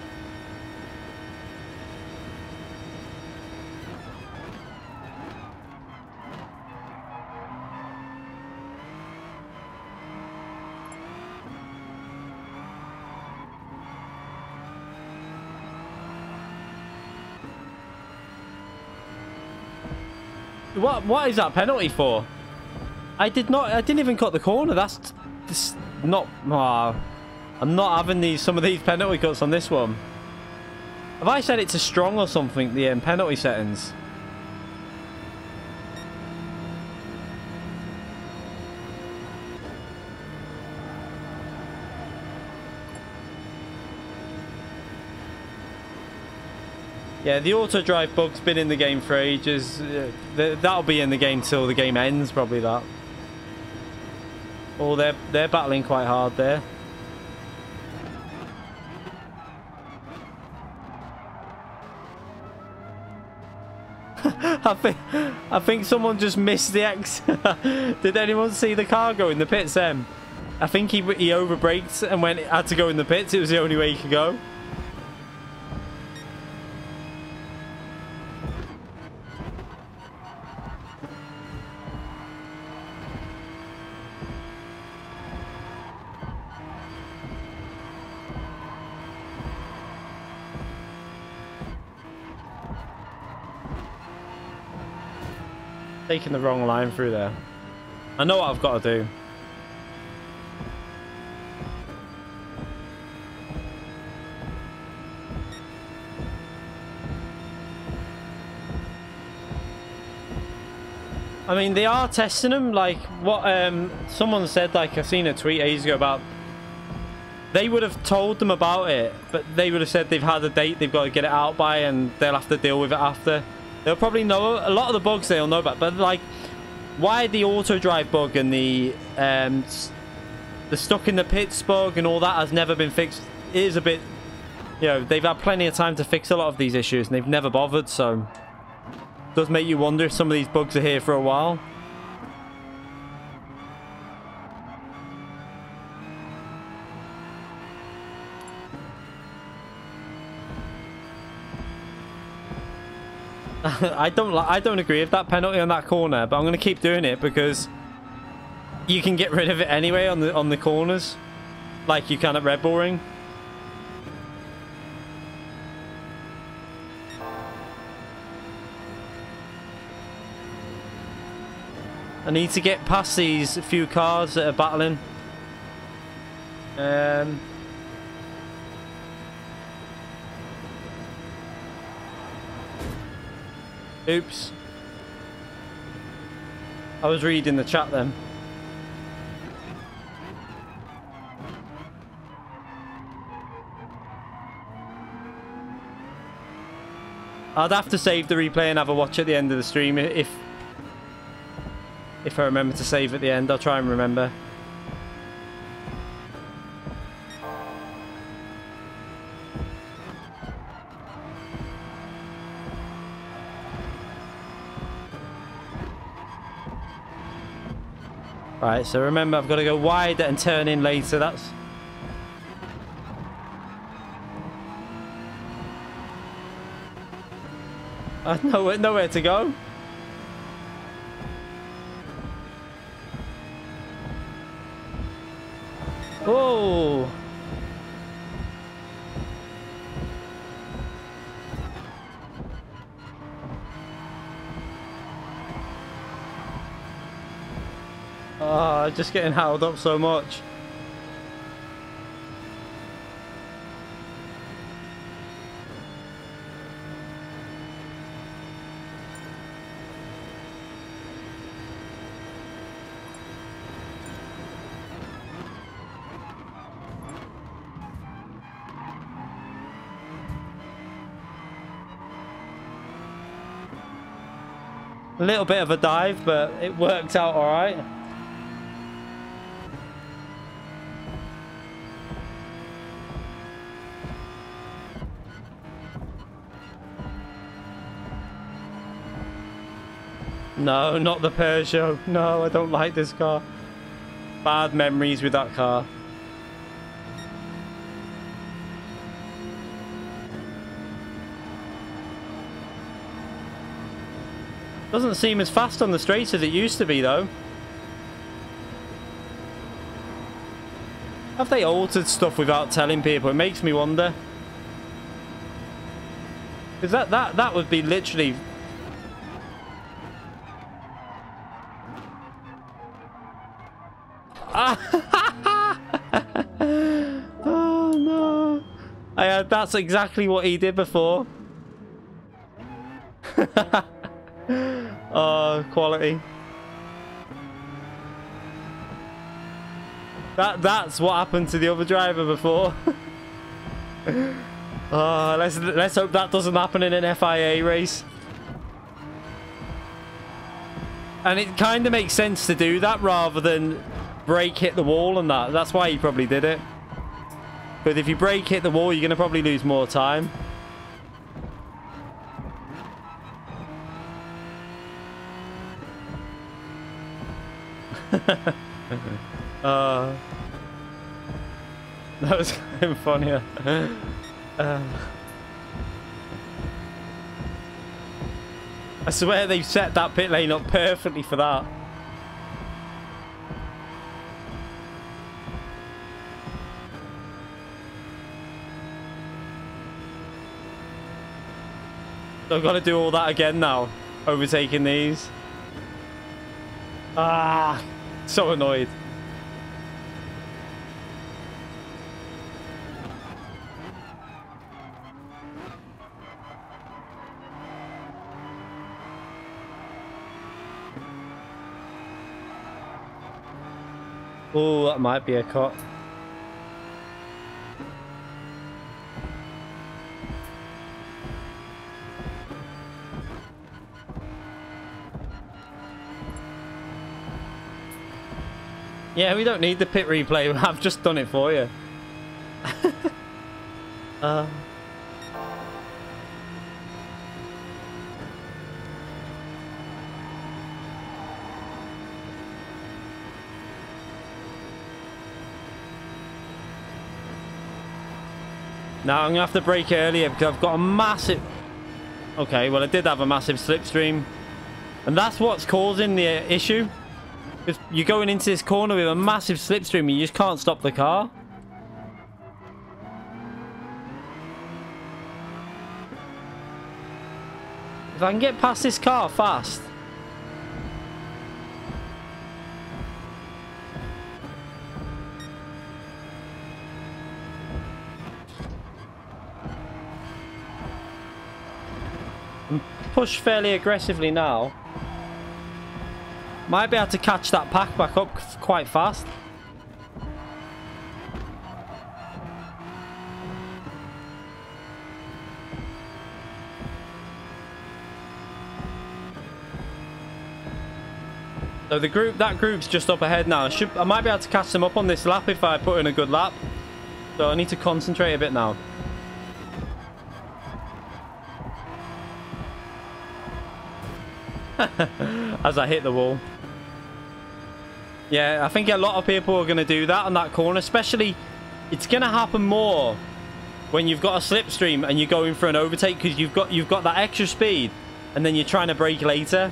What is that penalty for? I didn't even cut the corner. That's not. I'm not having some of these penalty cuts on this one. Have I said it's a strong or something? The penalty settings. Yeah, the auto drive bug's been in the game for ages. That'll be in the game till the game ends, probably that. Oh, they're battling quite hard there. I think someone just missed the X. Did anyone see the car go in the pits? I think he overbraked and had to go in the pits. It was the only way he could go. Taking the wrong line through there. I know what I've got to do. I mean, they are testing them. Like what someone said, like I seen a tweet ages ago about they would have told them about it, but they would have said they've had a date they've got to get it out by, and they'll have to deal with it after. They'll probably know a lot of the bugs they'll know about, but like why the auto drive bug and the stuck in the pits bug and all that has never been fixed is a bit, you know, they've had plenty of time to fix a lot of these issues and they've never bothered, so it does make you wonder if some of these bugs are here for a while. I don't agree with that penalty on that corner, but I'm going to keep doing it because you can get rid of it anyway on the corners, like you can at Red Bull Ring. I need to get past these few cars that are battling. Oops. I was reading the chat then. I'd have to save the replay and have a watch at the end of the stream if I remember to save at the end. I'll try and remember. Right, so remember I've got to go wide and turn in later. That's... nowhere to go. Oh. Oh, just getting held up so much. A little bit of a dive, but it worked out all right. No, not the Peugeot. No, I don't like this car. Bad memories with that car. Doesn't seem as fast on the straights as it used to be, though. Have they altered stuff without telling people? It makes me wonder. Because that would be literally... Oh no! That's exactly what he did before. Oh, quality. That's what happened to the other driver before. Oh, let's hope that doesn't happen in an FIA race. And it kind of makes sense to do that rather than brake hit the wall and that. That's why he probably did it. But if you brake hit the wall, you're going to probably lose more time. That was kind of funnier. I swear they've set that pit lane up perfectly for that. So I've got to do all that again now, overtaking these. Ah, so annoyed. Oh, that might be a cut. Yeah, we don't need the pit replay. I've just done it for you. Now I'm going to have to brake earlier because I've got a massive... Okay, well I did have a massive slipstream. And that's what's causing the issue. Because you're going into this corner with a massive slipstream and you just can't stop the car. If I can get past this car fast. And push fairly aggressively now. Might be able to catch that pack back up quite fast. So that group's just up ahead now. I might be able to catch them up on this lap if I put in a good lap. So I need to concentrate a bit now. As I hit the wall. Yeah, I think a lot of people are going to do that on that corner. Especially, it's going to happen more when you've got a slipstream and you're going for an overtake because you've got that extra speed and then you're trying to brake later.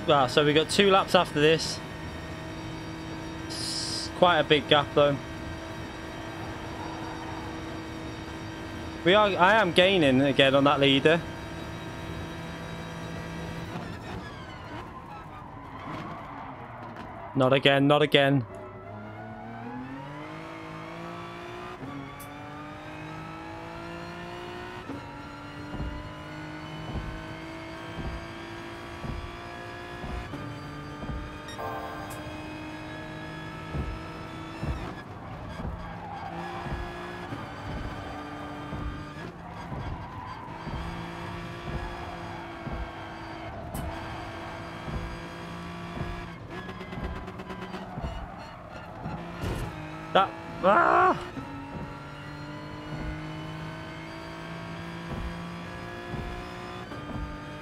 Well, so we got 2 laps after this. It's quite a big gap though. I am gaining again on that leader. Not again, not again.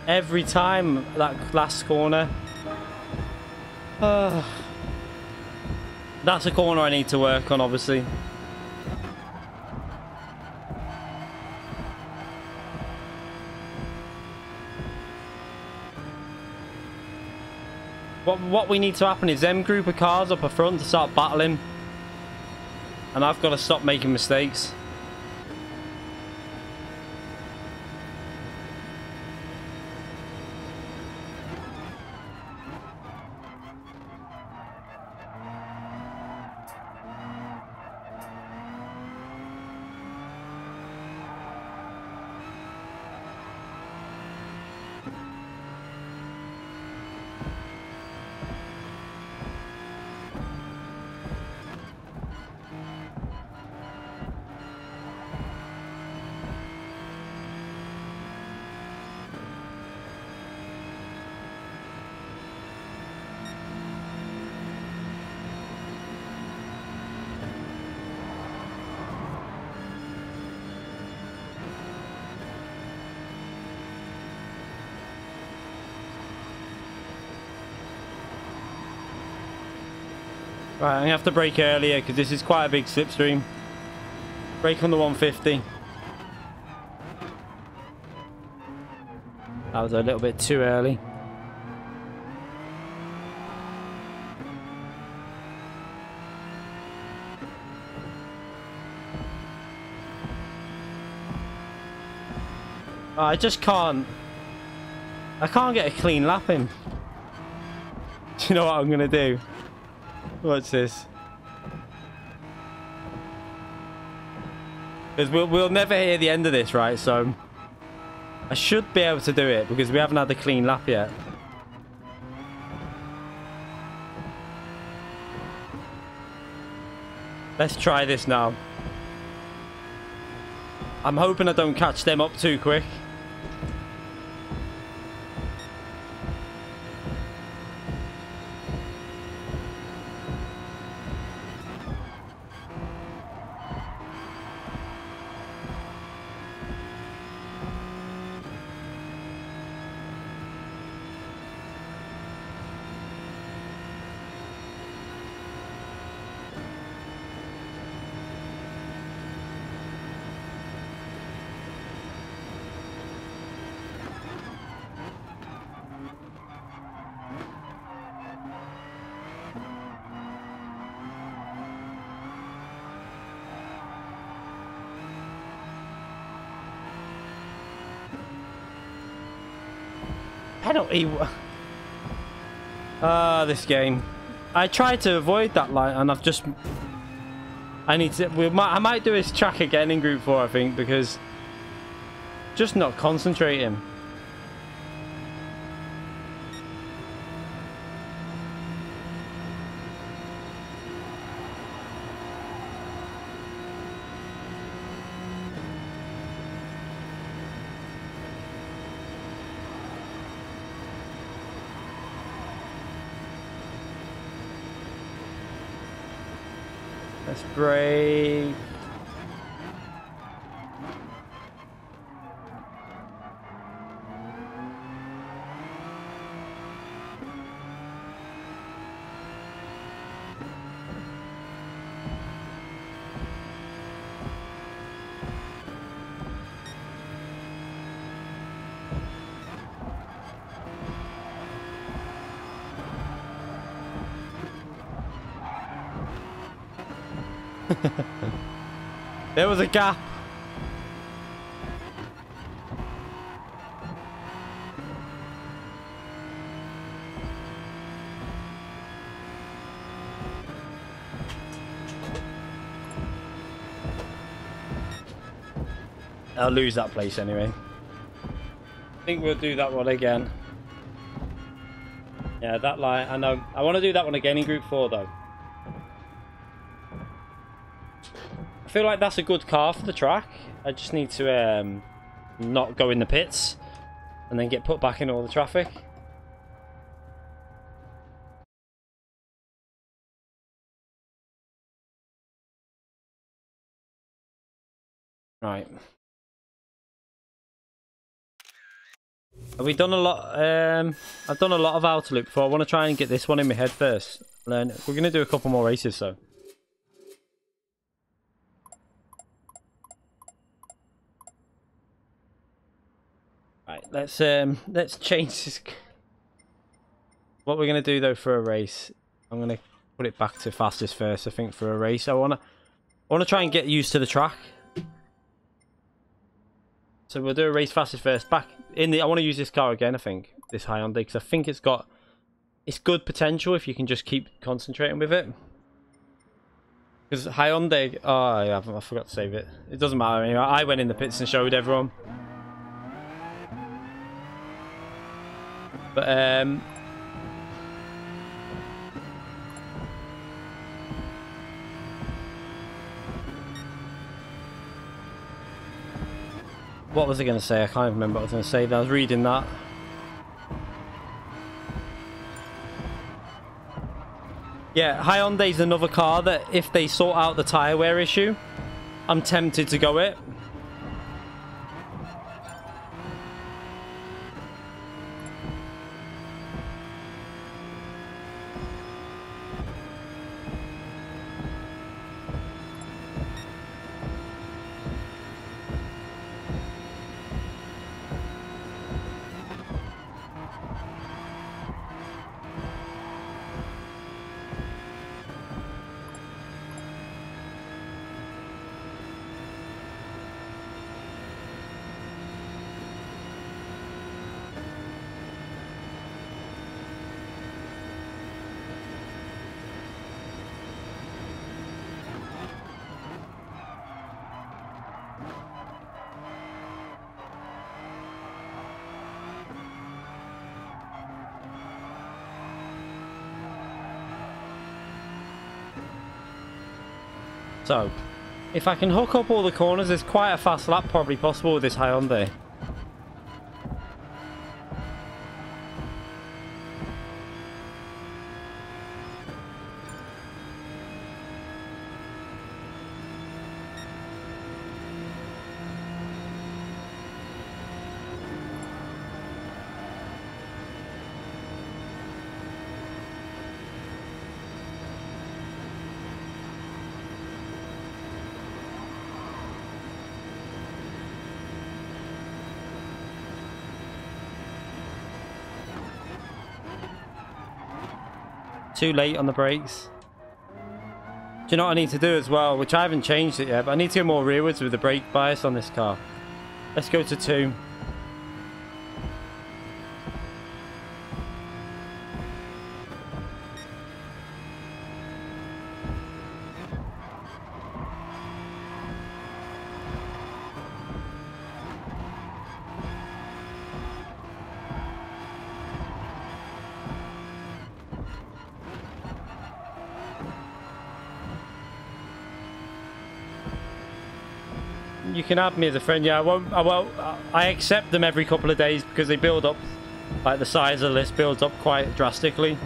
Every time that last corner. That's a corner I need to work on, obviously. What we need to happen is them group of cars up front to start battling. And I've got to stop making mistakes. Right, I'm going to have to brake earlier because this is quite a big slipstream. Brake on the 150. That was a little bit too early. I just can't. I can't get a clean lap in. Do you know what I'm gonna do? Watch this. Because we'll never hear the end of this, right? So I should be able to do it because we haven't had the clean lap yet. Let's try this now. I'm hoping I don't catch them up too quick. Penalty. This game. I tried to avoid that line, and I've just. I need to. I might do this track again in Group 4, I think, because just not concentrating. Let's brake. There was a gap. I'll lose that place anyway. I think we'll do that one again. Yeah, that line. I know. I want to do that one again in Group 4 though. I feel like that's a good car for the track. I just need to not go in the pits and then get put back in all the traffic. Right. Have we done a lot? I've done a lot of outer loop before. I want to try and get this one in my head first. Then we're going to do a couple more races, so. Right, let's change this. What we're gonna do though for a race, I'm gonna put it back to fastest first. I think for a race, I wanna try and get used to the track. So we'll do a race fastest first. Back in the, I want to use this car again. I think this Hyundai because I think it's good potential if you can just keep concentrating with it. Because Hyundai, I forgot to save it. It doesn't matter anyway. I went in the pits and showed everyone. But what was I going to say? I can't remember what I was going to say. I was reading that. Yeah, Hyundai's another car that if they sort out the tyre wear issue, I'm tempted to go it. So, if I can hook up all the corners, there's quite a fast lap probably possible with this Hyundai. Too late on the brakes. Do you know what I need to do as well? Which I haven't changed it yet, but I need to go more rearwards with the brake bias on this car. Let's go to 2. You can add me as a friend. Yeah, I accept them every couple of days because they build up, like the size of the list builds up quite drastically.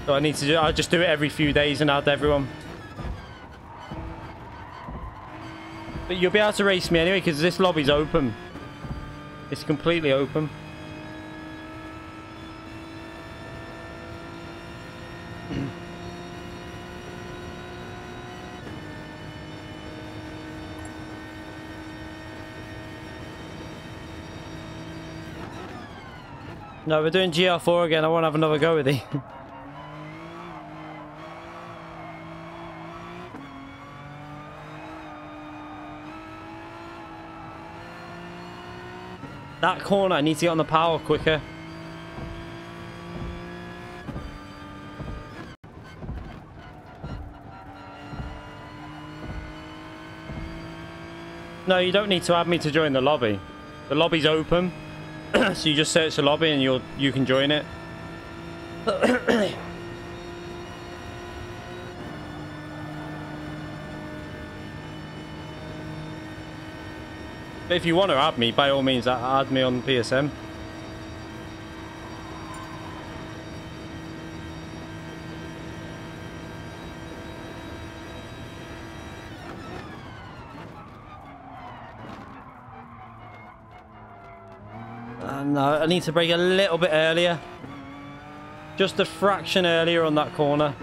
So I'll just do it every few days and add everyone. But you'll be able to race me anyway because this lobby's open. It's completely open. No, we're doing GR4 again. I won't have another go with it. That corner, I need to get on the power quicker. No, you don't need to add me to join the lobby. The lobby's open. So you just search the lobby and you can join it. But if you want to add me, by all means, add me on PSM. No, I need to brake a little bit earlier. Just a fraction earlier on that corner.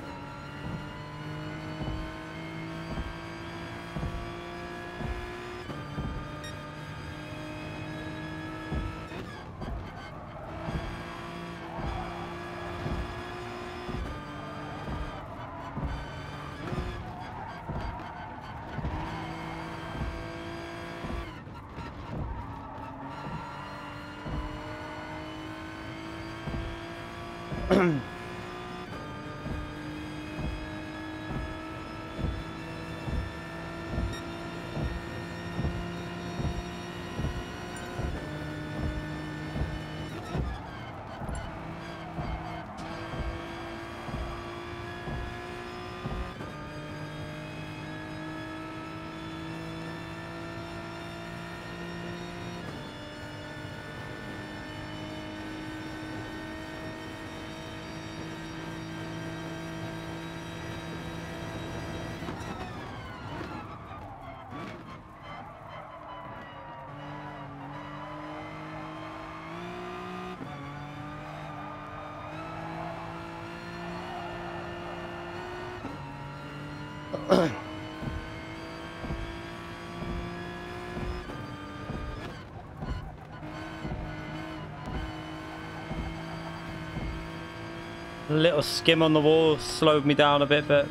A little skim on the wall slowed me down a bit, but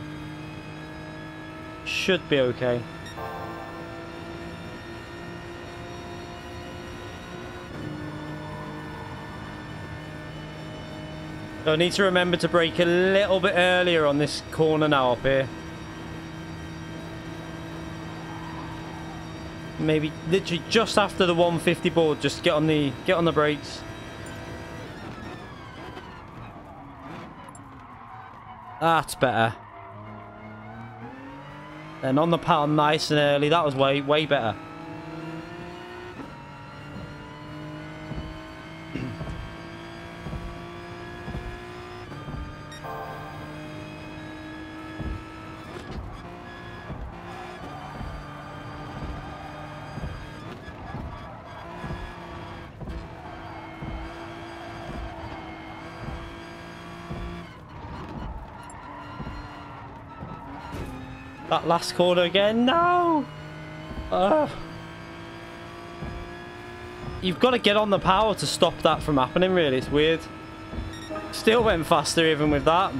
should be okay. So I need to remember to brake a little bit earlier on this corner now up here. Maybe literally just after the 150 board, just get on the brakes. That's better. And on the paddle nice and early. That was way better. That last corner again, no! You've got to get on the power to stop that from happening, really. It's weird. Still went faster even with that.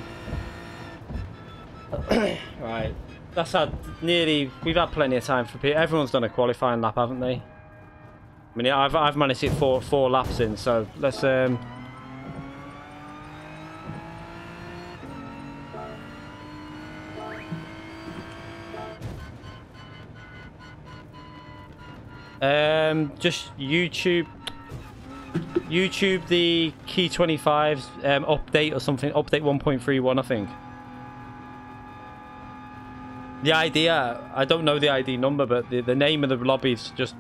Right. That's had nearly... We've had plenty of time for people. Everyone's done a qualifying lap, haven't they? I mean, I've managed to get four laps in, so let's... just YouTube the Key 25's update or something, update 1.31 I think. The ID, I don't know the ID number, but the name of the lobby's just...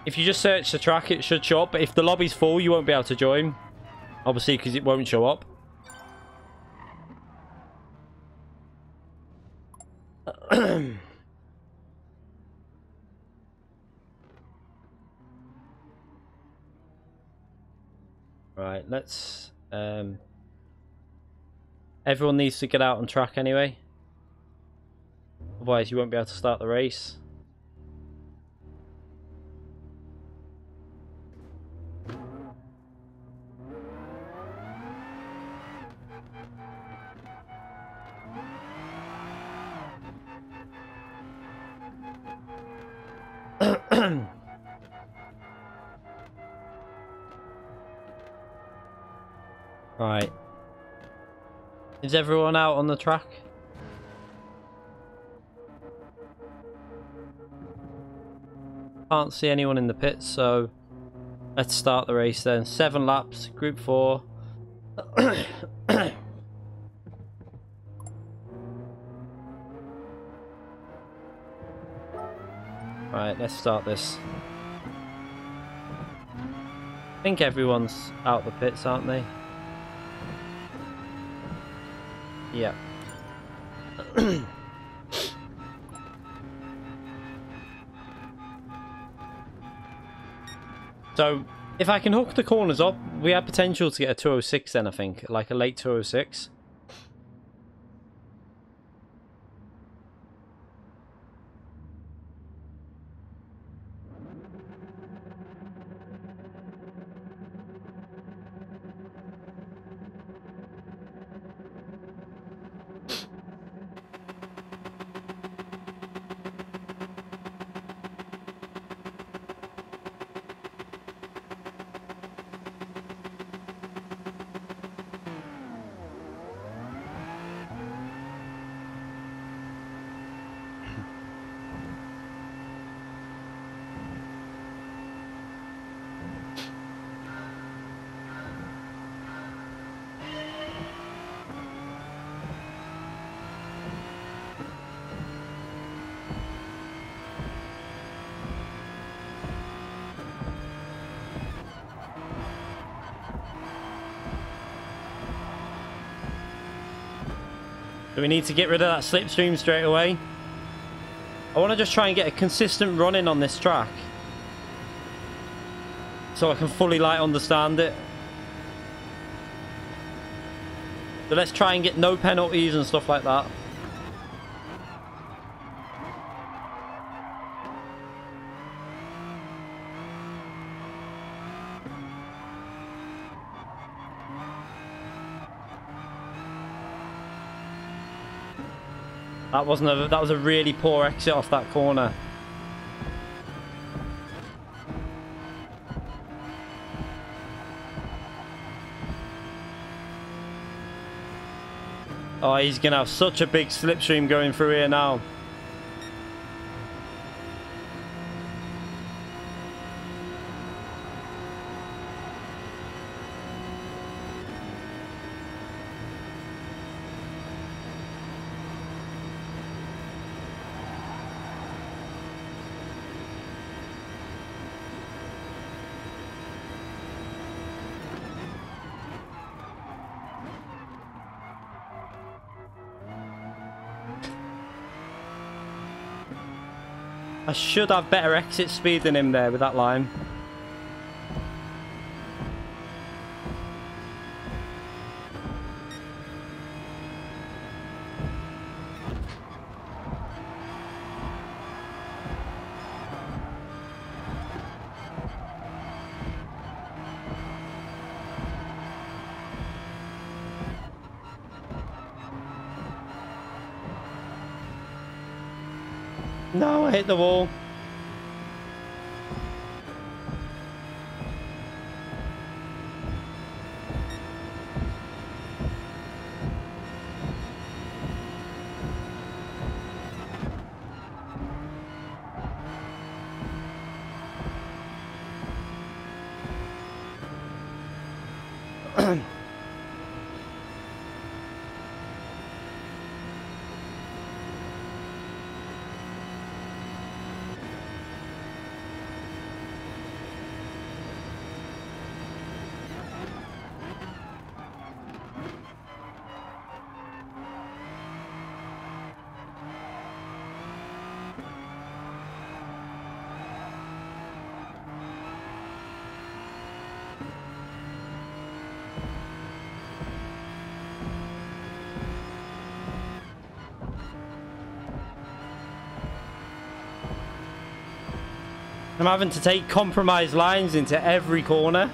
If you just search the track, it should show up, but if the lobby's full, you won't be able to join. Obviously, because it won't show up. Right, let's... everyone needs to get out on track anyway. Otherwise, you won't be able to start the race. Right. Is everyone out on the track? Can't see anyone in the pits, so let's start the race then. 7 laps, group 4. Right, let's start this. I think everyone's out the pits, aren't they? Yeah. So, if I can hook the corners up, we have potential to get a 206 then, I think. Like a late 206. So we need to get rid of that slipstream straight away. I want to just try and get a consistent run in on this track, so I can fully like understand it. So let's try and get no penalties and stuff like that. That was a really poor exit off that corner. Oh, he's gonna have such a big slipstream going through here now. I should have better exit speed than him there with that line. No, I hit the wall. I'm having to take compromised lines into every corner.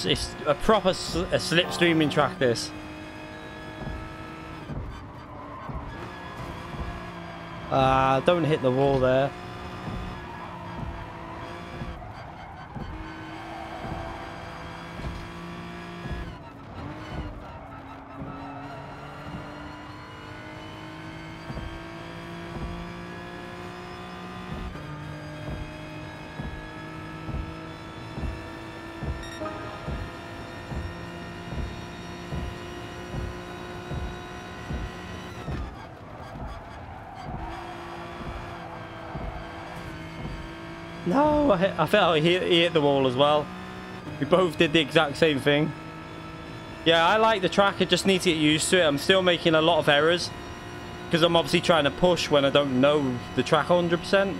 It's a proper slipstreaming track, this. Don't hit the wall there. No, I felt he hit the wall as well. We both did the exact same thing. Yeah, I like the track. I just need to get used to it. I'm still making a lot of errors because I'm obviously trying to push when I don't know the track 100%.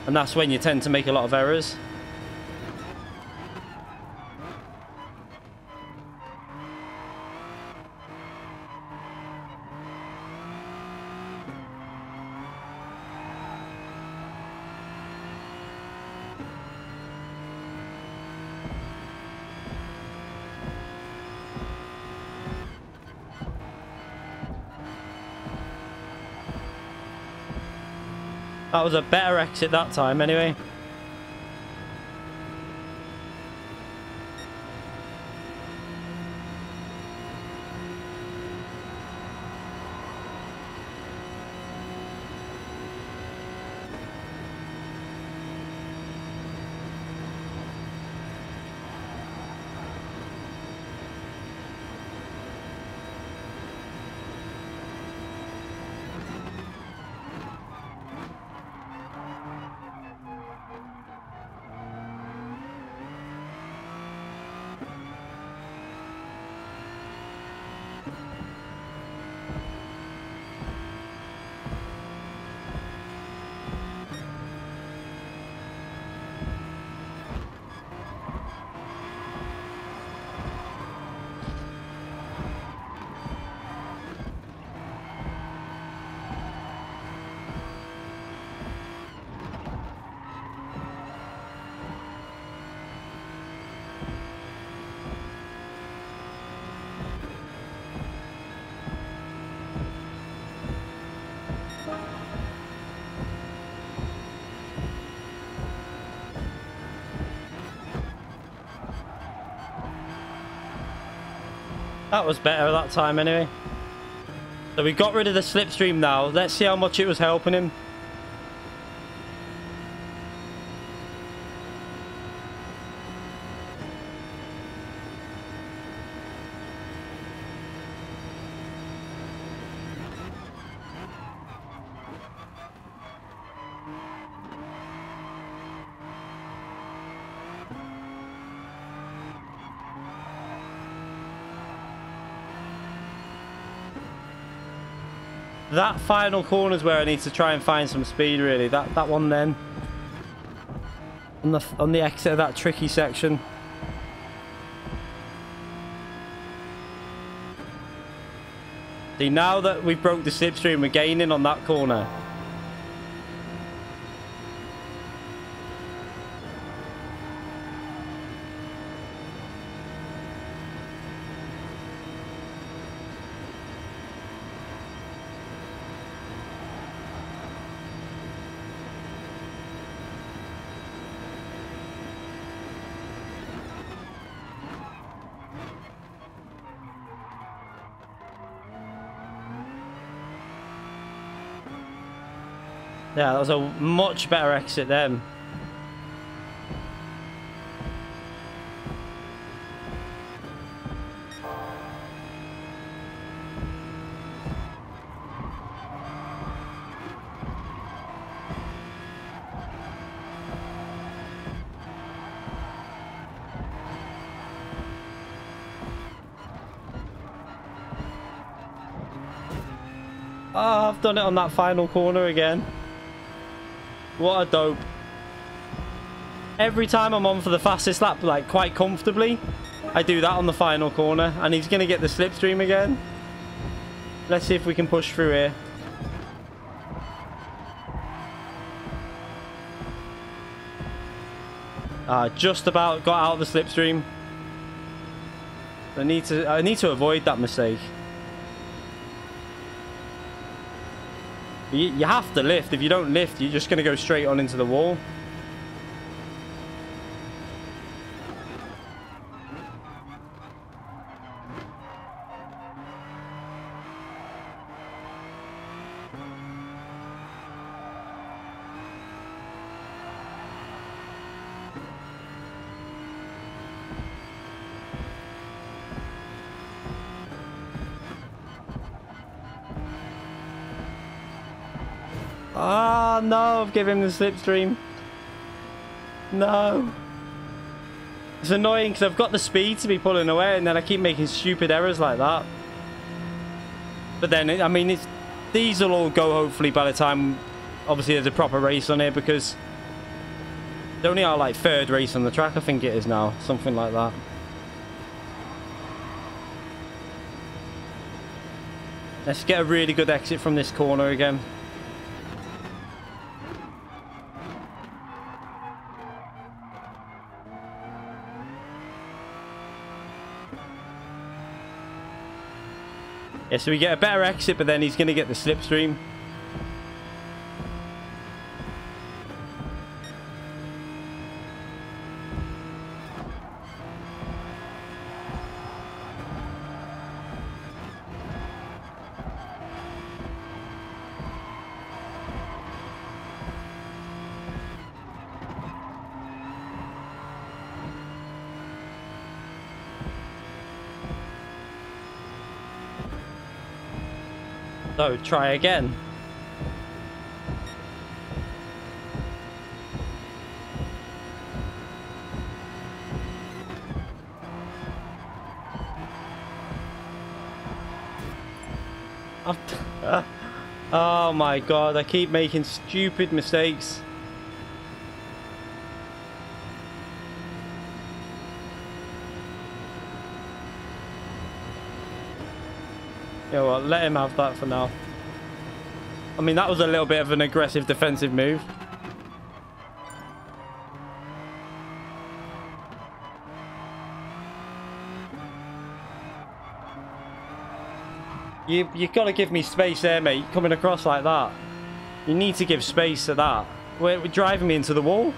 And that's when you tend to make a lot of errors. That was a better exit that time anyway. That was better that time anyway. So we got rid of the slipstream now. Let's see how much it was helping him. That final corner is where I need to try and find some speed, really. That one then. On the exit of that tricky section. See, now that we've broke the slipstream, we're gaining on that corner. Yeah, that was a much better exit then. Oh, I've done it on that final corner again. What a dope. Every time I'm on for the fastest lap, like quite comfortably, I do that on the final corner. And he's going to get the slipstream again. Let's see if we can push through here. Just about got out of the slipstream. I need to avoid that mistake. You have to lift. If you don't lift, you're just going to go straight on into the wall. Ah, no, I've given him the slipstream. No. It's annoying because I've got the speed to be pulling away and then I keep making stupid errors like that. But then, I mean, these will all go hopefully by the time, obviously, there's a proper race on here because it's only our, like, third race on the track, I think it is now. Something like that. Let's get a really good exit from this corner again. Yeah, so we get a better exit, but then he's going to get the slipstream. So, try again. Oh my god, I keep making stupid mistakes. You know what, let him have that for now. I mean, that was a little bit of an aggressive defensive move. You've got to give me space there, mate. Coming across like that. You need to give space to that. We're driving me into the wall.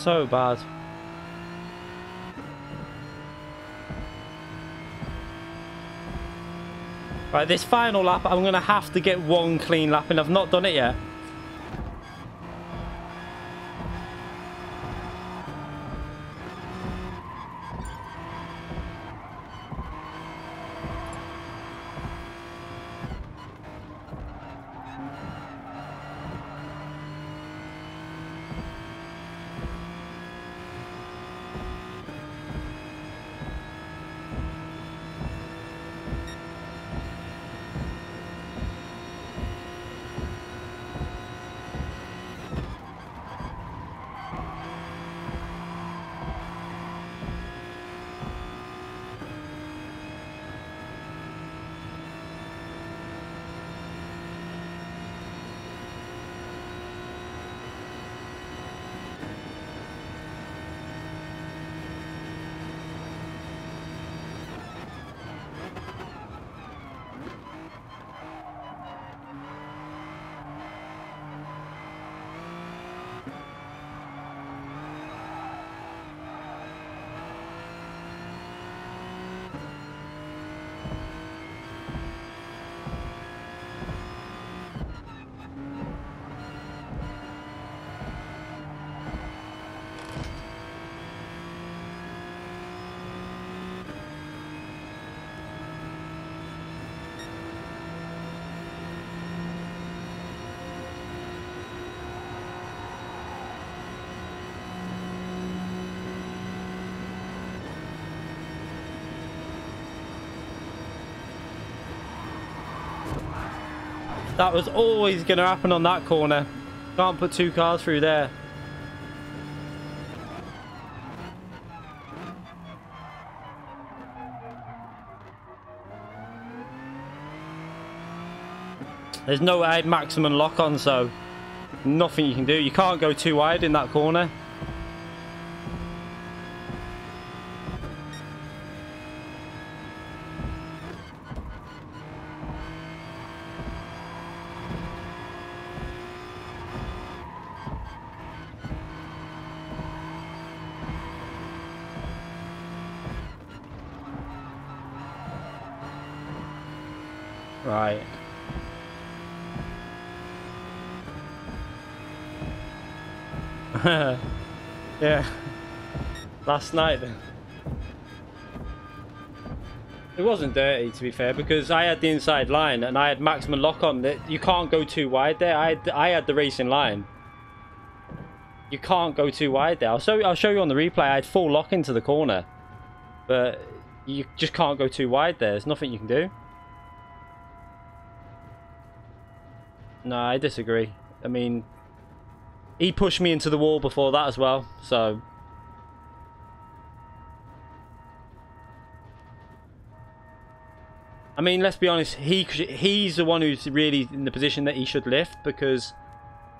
so bad. Right, this final lap, I'm going to have to get one clean lap in. I've not done it yet. That was always going to happen on that corner. Can't put two cars through there. There's no maximum lock on, so nothing you can do. You can't go too wide in that corner. Right. Yeah. Last night. It wasn't dirty, to be fair, because I had the inside line and I had maximum lock on. That you can't go too wide there. I had the racing line. You can't go too wide there. I'll show you on the replay. I had full lock into the corner, but you just can't go too wide there. There's nothing you can do. No, I disagree. I mean, he pushed me into the wall before that as well, so... I mean, let's be honest, he's the one who's really in the position that he should lift, because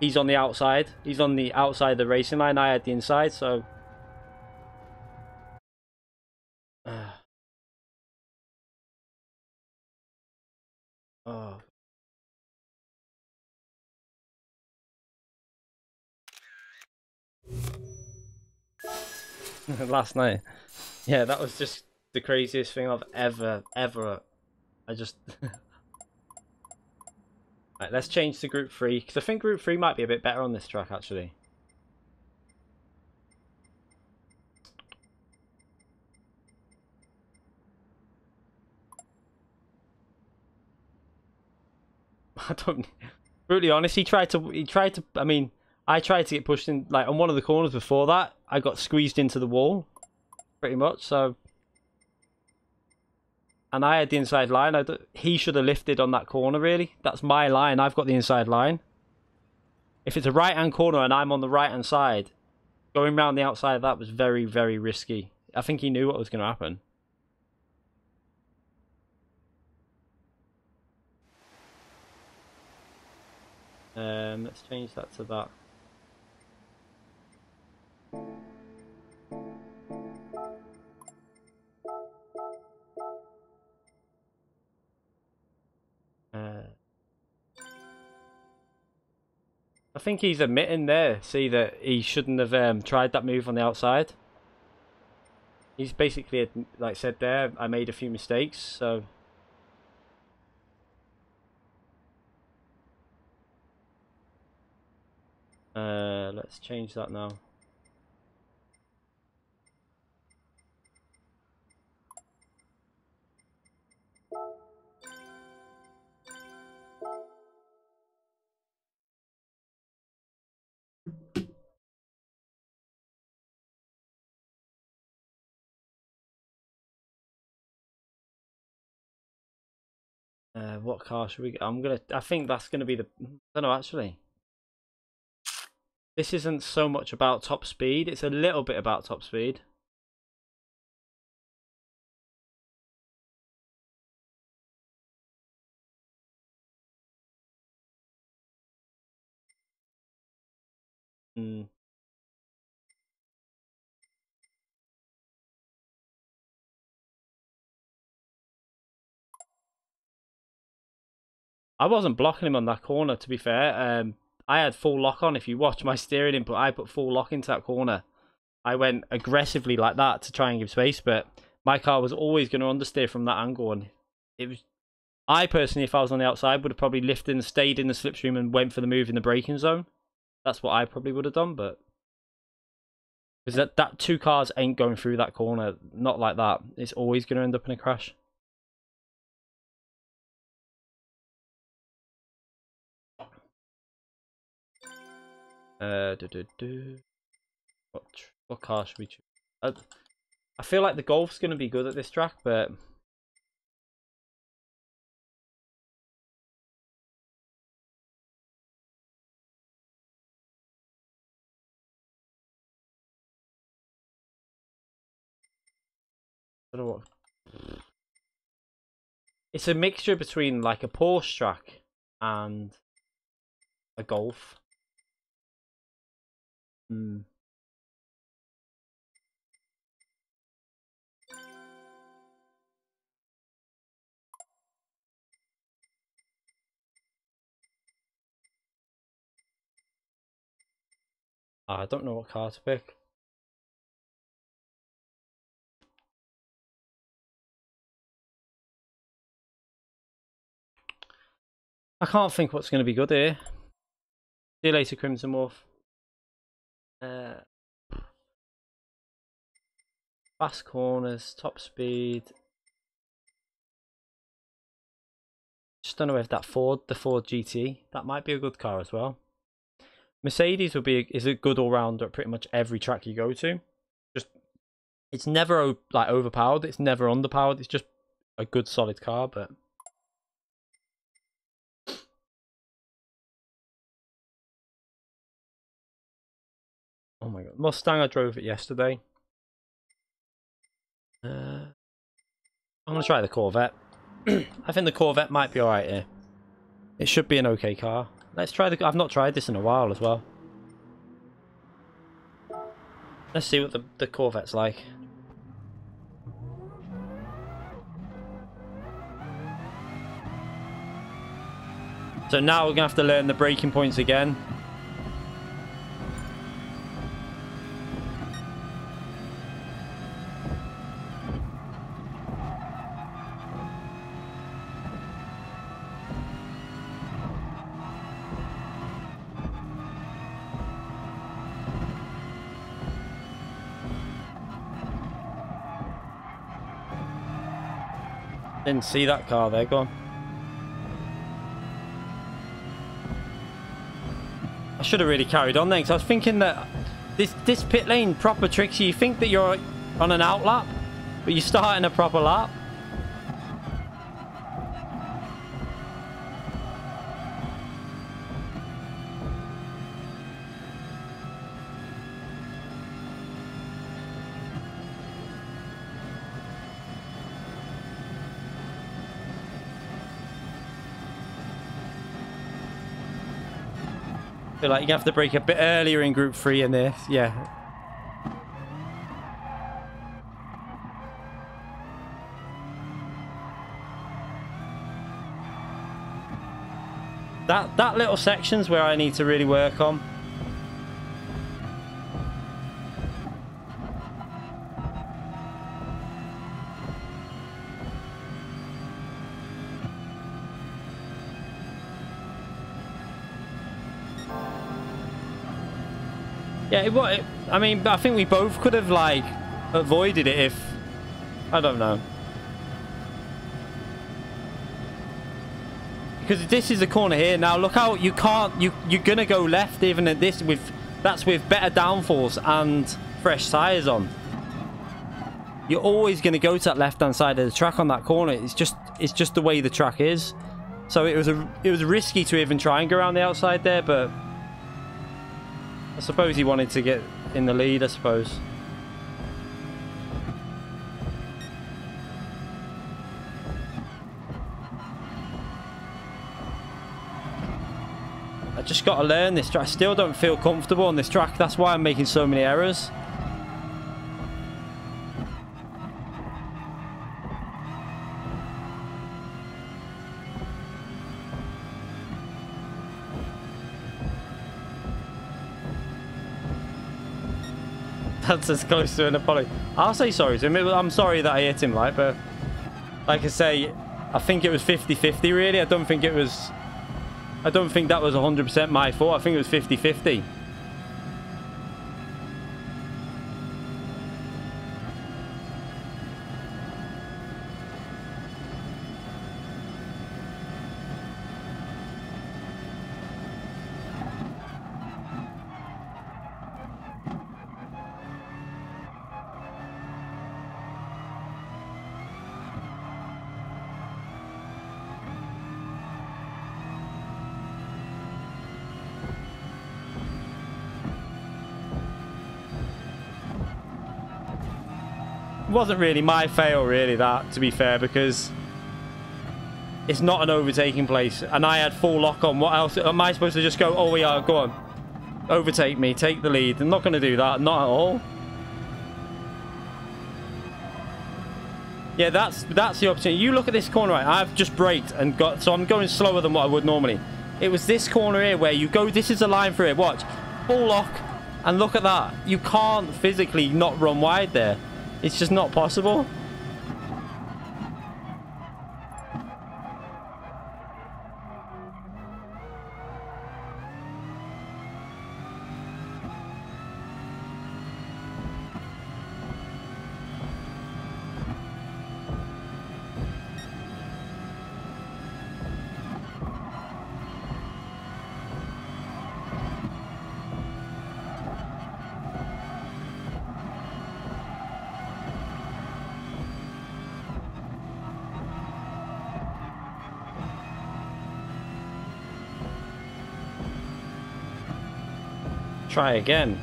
he's on the outside. He's on the outside of the racing line. I had the inside, so... Oh. Last night. Yeah, that was just the craziest thing I've ever... I just... Right, let's change to Group 3, because I think Group 3 might be a bit better on this track, actually. I don't... Brutally honest, he tried to... I mean, I tried to get pushed in, like, on one of the corners before that. I got squeezed into the wall, pretty much, so... And I had the inside line. He should have lifted on that corner, really. That's my line. I've got the inside line. If it's a right-hand corner and I'm on the right-hand side, going around the outside of that was very, very risky. I think he knew what was going to happen. Let's change that to that. I think he's admitting there, see, that he shouldn't have tried that move on the outside. He's basically, like said there, I made a few mistakes, so... let's change that now. What car should we get? I think that's gonna be the... I don't know, actually. This isn't so much about top speed. It's a little bit about top speed. Hmm. I wasn't blocking him on that corner, to be fair. I had full lock on. If you watch my steering input, I put full lock into that corner. I went aggressively like that to try and give space, but my car was always going to understeer from that angle. And it was... I personally, if I was on the outside, would have probably lifted and stayed in the slipstream and went for the move in the braking zone. That's what I probably would have done, but... Because that two cars ain't going through that corner. Not like that. It's always going to end up in a crash. What car should we choose? I feel like the Golf's going to be good at this track, but... I don't know what... It's a mixture between like a Porsche track and a Golf. Hmm. I don't know what car to pick. I can't think what's going to be good here. See you later, Crimson Wolf. Fast corners, top speed. Just don't know if that the Ford GT, that might be a good car as well. Mercedes is a good all rounder at pretty much every track you go to. Just it's never like overpowered, it's never underpowered. It's just a good solid car, but oh my god, Mustang! I drove it yesterday. I'm gonna try the Corvette. I think the Corvette might be alright here. It should be an okay car. Let's try the... I've not tried this in a while as well. Let's see what the Corvette's like. So now we're going to have to learn the braking points again. Didn't see that car there, go on. I should have really carried on then, because I was thinking that this pit lane proper tricks you. You think that you're on an out lap, but you're starting a proper lap. I feel like you're going to have to brake a bit earlier in Group 3 in this, yeah. That little section's where I need to really work on. Yeah, I mean, I think we both could have, like, avoided it if... I don't know. Because this is the corner here. Now, look how you can't... You're going to go left even at this with... That's with better downforce and fresh tyres on. You're always going to go to that left-hand side of the track on that corner. It's just the way the track is. So it was risky to even try and go around the outside there, but... I suppose he wanted to get in the lead, I suppose. I just got to learn this track. I still don't feel comfortable on this track. That's why I'm making so many errors. That's as close to an apology. I'll say sorry to him. I'm sorry that I hit him, like, but like I say, I think it was 50-50 really. I don't think that was 100% my fault. I think it was 50-50. It wasn't really my fail, really, that, to be fair, because it's not an overtaking place, and I had full lock on. What else? Am I supposed to just go, oh, yeah, go on, overtake me, take the lead? I'm not going to do that, not at all. Yeah, that's the opportunity. You look at this corner, right? I've just braked and got, so I'm going slower than what I would normally. It was this corner here where you go, this is a line through it, watch, full lock, and look at that. You can't physically not run wide there. It's just not possible. Try again.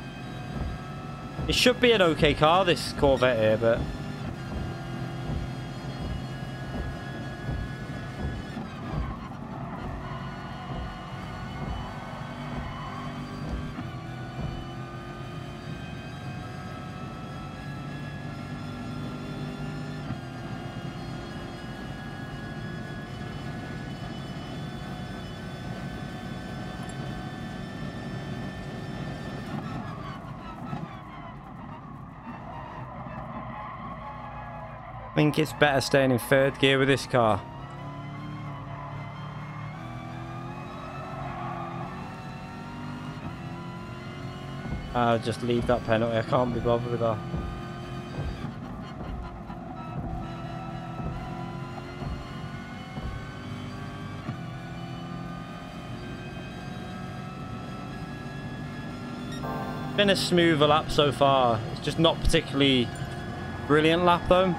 It should be an okay car, this Corvette here, but I think it's better staying in third gear with this car. I'll just leave that penalty. I can't be bothered with that. Been a smoother lap so far. It's just not particularly brilliant lap though.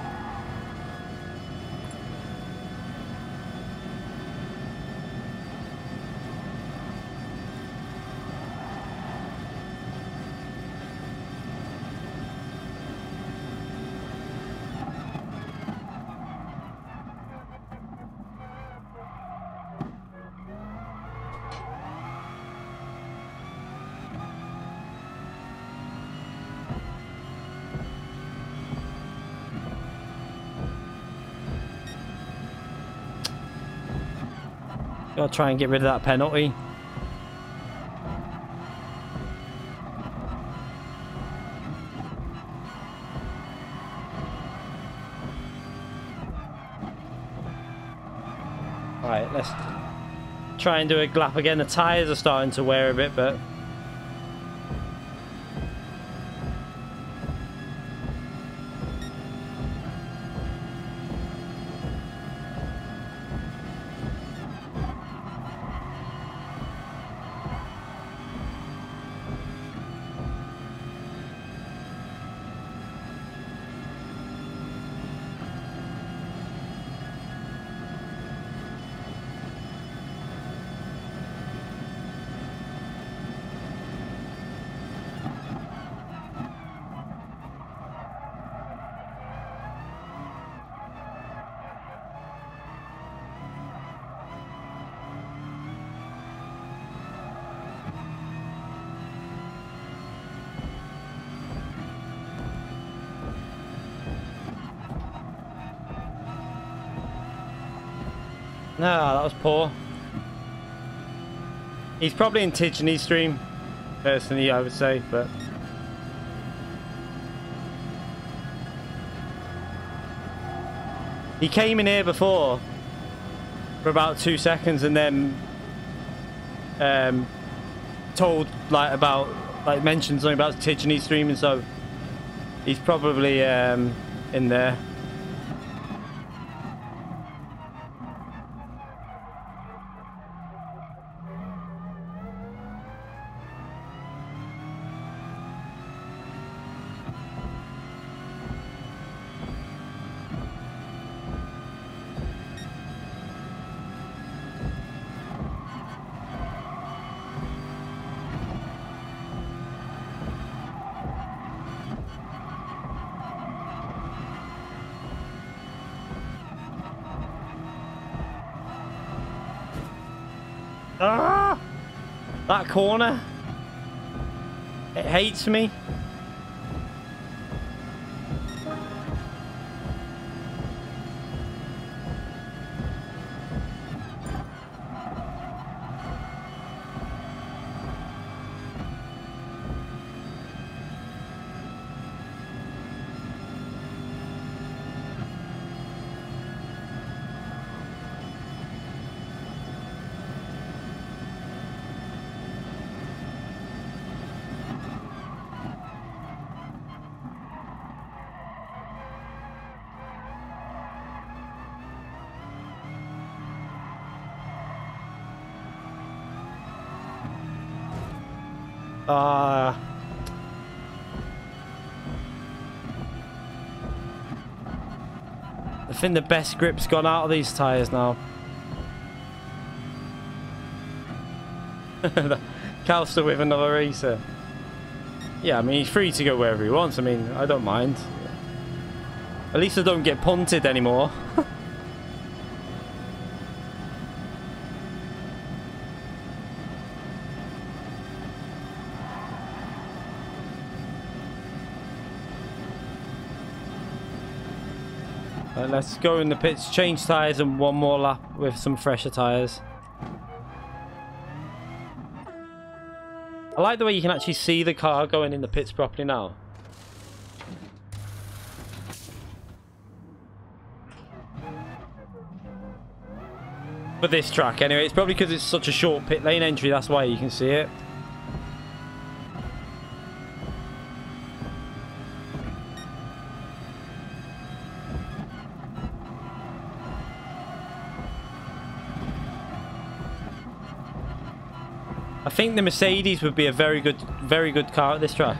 Gotta try and get rid of that penalty. Alright, let's try and do a lap again. The tyres are starting to wear a bit, but... No, that was poor. He's probably in Tigany's stream, personally, I would say, but... He came in here before for about 2 seconds and then told mentioned something about Tigany's streaming, so he's probably in there. Ah! That corner. It hates me. I think the best grip's gone out of these tyres now. Calster with another racer. Yeah, I mean, he's free to go wherever he wants. I mean, I don't mind. At least I don't get punted anymore. Let's go in the pits, change tyres and one more lap with some fresher tyres. I like the way you can actually see the car going in the pits properly now. For this track anyway, it's probably because it's such a short pit lane entry, that's why you can see it. I think the Mercedes would be a very good car at this track.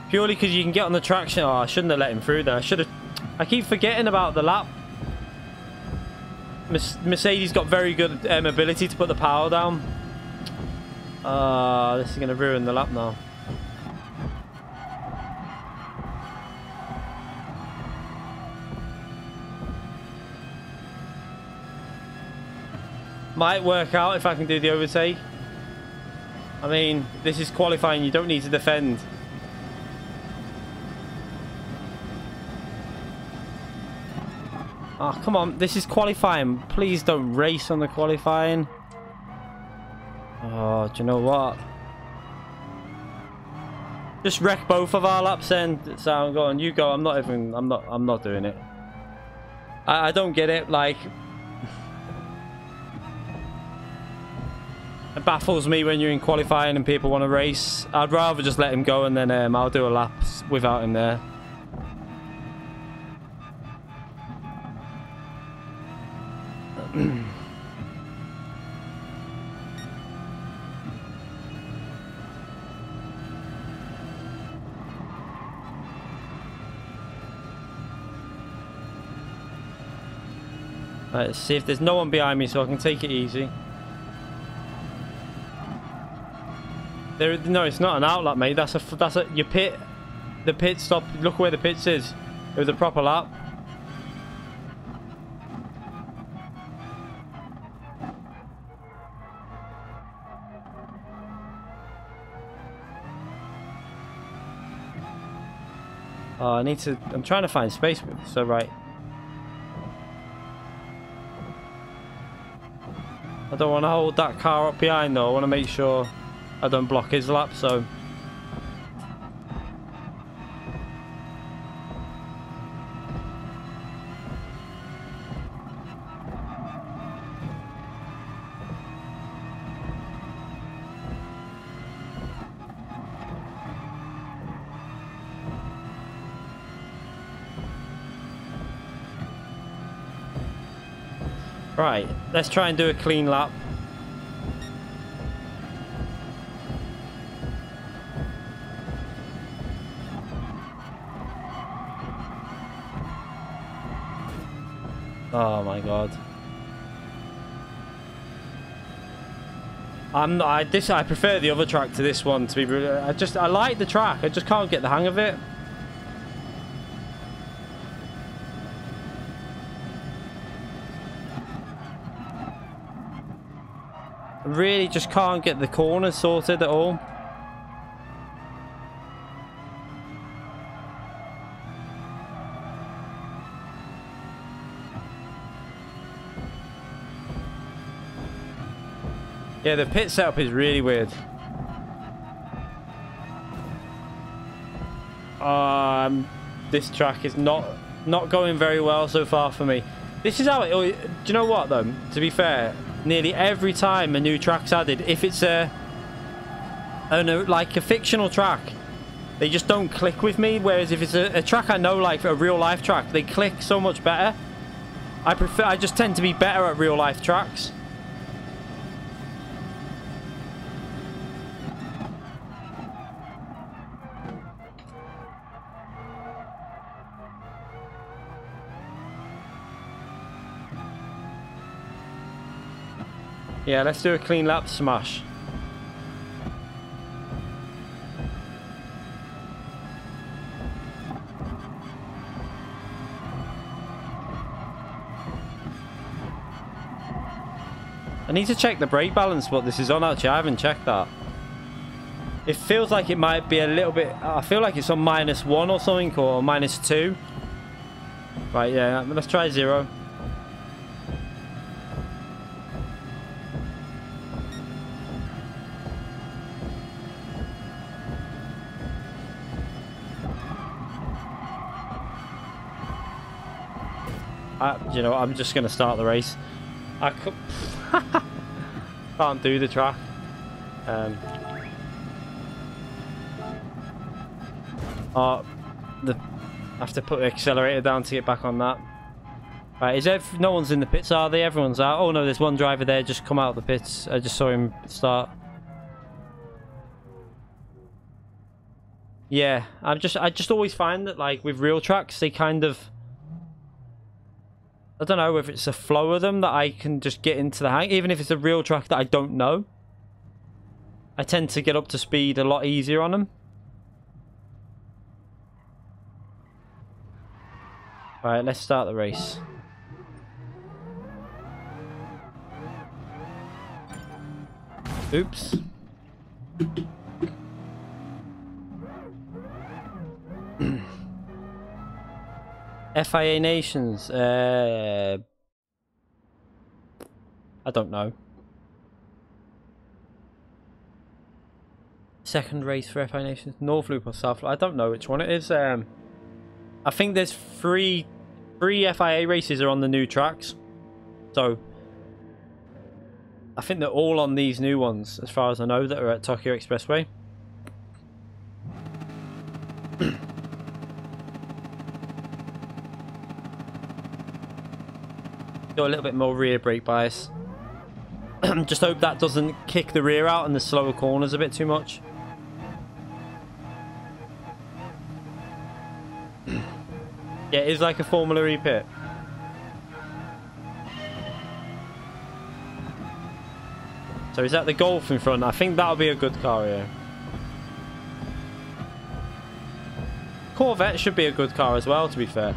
Purely because you can get on the traction. Oh, I shouldn't have let him through there. I keep forgetting about the lap. Mercedes got very good ability to put the power down. This is going to ruin the lap now. Might work out if I can do the overtake. I mean, this is qualifying. You don't need to defend. Oh, come on. This is qualifying. Please don't race on the qualifying. Oh, do you know what? Just wreck both of our laps then. So I'm going, you go. I'm not doing it. I don't get it. Like, it baffles me when you're in qualifying and people want to race. I'd rather just let him go and then I'll do a lap without him there. Right, let's see if there's no one behind me so I can take it easy. No, it's not an outlap, mate. That's your pit. The pit stop. Look where the pits is. It was a proper lap. Oh, I need to. I'm trying to find space. So right. I don't want to hold that car up behind though. I want to make sure I don't block his lap, so. Right, let's try and do a clean lap. Oh my god. I prefer the other track to this one, to be brutal. I like the track, I just can't get the hang of it. I really just can't get the corners sorted at all. Yeah, the pit setup is really weird. This track is not going very well so far for me. This is how it. Do you know what though? To be fair, nearly every time a new track's added, if it's like a fictional track, they just don't click with me. Whereas if it's a track I know, like a real life track, they click so much better. I just tend to be better at real life tracks. Yeah, let's do a clean lap smash. I need to check the brake balance, what this is on actually. I haven't checked that. It feels like it might be a little bit. I feel like it's on -1 or something, or -2. Right, yeah, let's try 0. You know, I'm just going to start the race. I can't do the track. I have to put the accelerator down to get back on that. Right, no one's in the pits, are they? Everyone's out. Oh no, there's one driver there just come out of the pits. I just saw him start. Yeah, I just always find that like with real tracks, they kind of, I don't know if it's a flow of them that I can just get into the hang. Even if it's a real track that I don't know, I tend to get up to speed a lot easier on them. Alright, let's start the race. Oops. FIA Nations. I don't know. Second race for FIA Nations. North Loop or South Loop. I don't know which one it is. I think there's three FIA races are on the new tracks. So I think they're all on these new ones, as far as I know, that are at Tokyo Expressway. Got a little bit more rear brake bias. Just hope that doesn't kick the rear out and the slower corners a bit too much. Yeah, it is like a Formula E pit. So is that the Golf in front? I think that'll be a good car here. Corvette should be a good car as well, to be fair.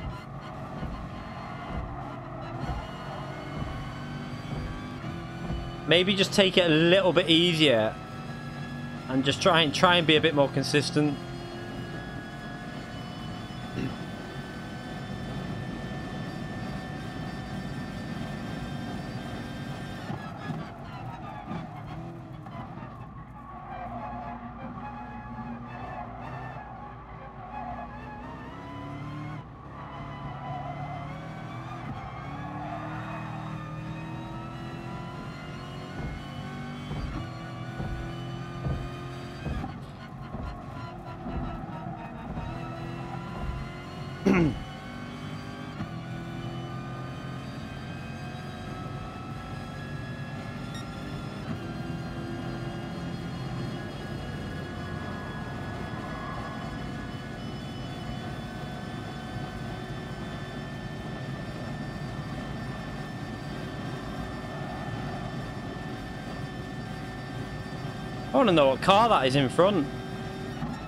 Maybe just take it a little bit easier and just try and be a bit more consistent. I want to know what car that is in front.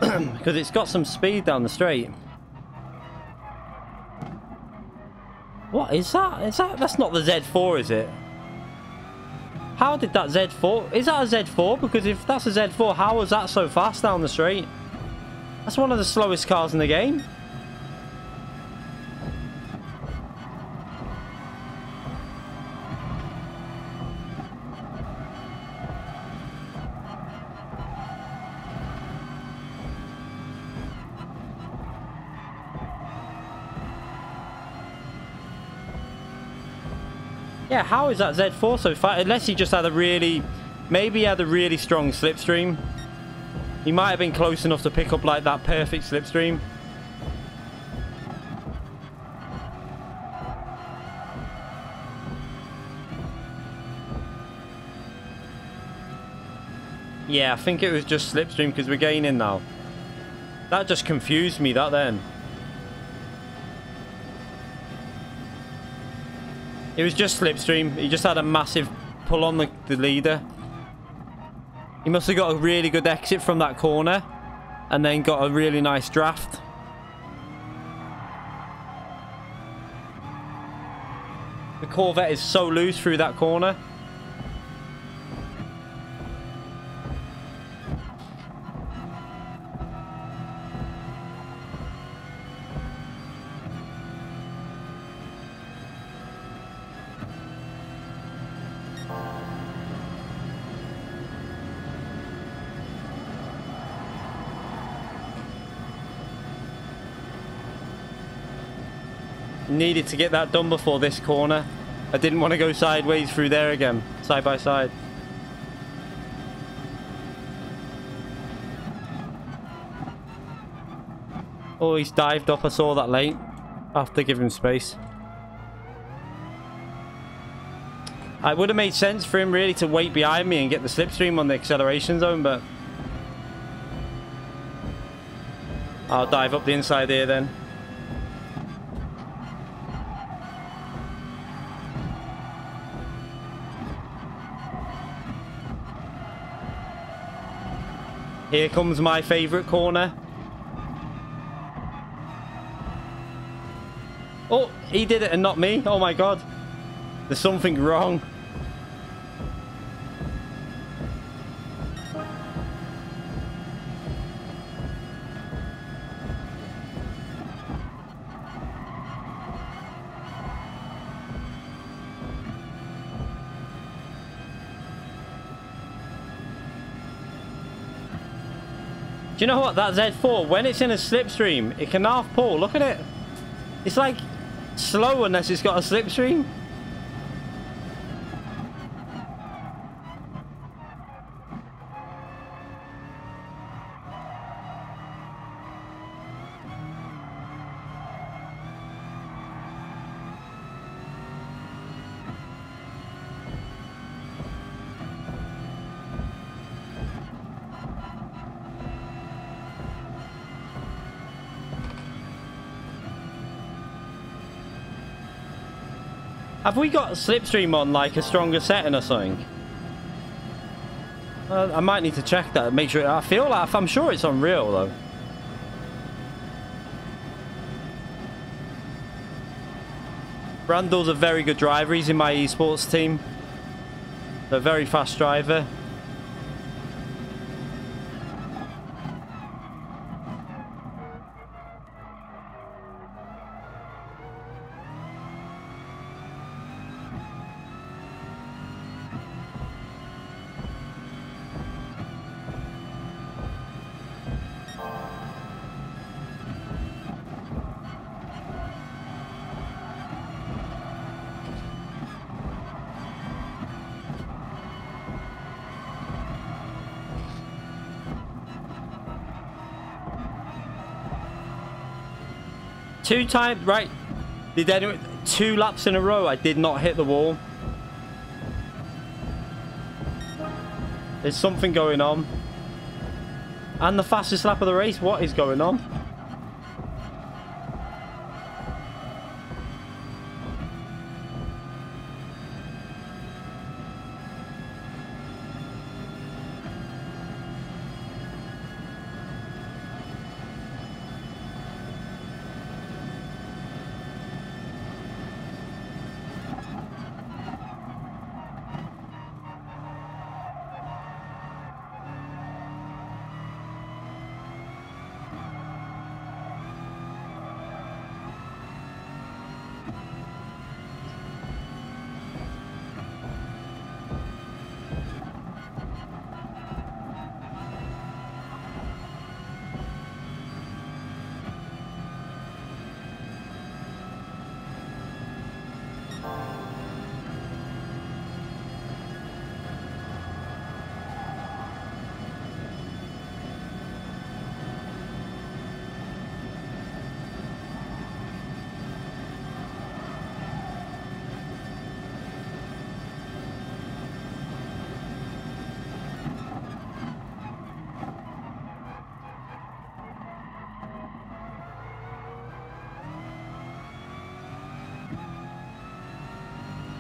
Because it's got some speed down the straight. What is that? That's not the Z4, is it? How did that Z4... Is that a Z4? Because if that's a Z4, how was that so fast down the straight? That's one of the slowest cars in the game. Yeah, how is that Z4 so fast? Unless he just had a really... Maybe he had a really strong slipstream. He might have been close enough to pick up like that perfect slipstream. Yeah, I think it was just slipstream because we're gaining now. That just confused me, that then. It was just slipstream. He just had a massive pull on the leader. He must have got a really good exit from that corner and then got a really nice draft. The Corvette is so loose through that corner. Needed to get that done before this corner. I didn't want to go sideways through there again, side by side. Oh, he's dived up. I saw that late. I have to give him space. It would have made sense for him really to wait behind me and get the slipstream on the acceleration zone, but I'll dive up the inside here then. Here comes my favourite corner. Oh, he did it and not me. Oh my god. There's something wrong. Do you know what? That Z4, when it's in a slipstream, it can half pull. Look at it. It's like slow unless it's got a slipstream. Have we got slipstream on like a stronger setting or something? I might need to check that. Make sure. I feel like I'm sure it's on real though. Randall's a very good driver. He's in my esports team. A very fast driver. Two times, right? Did anyone, 2 laps in a row, I did not hit the wall. There's something going on. And the fastest lap of the race, what is going on?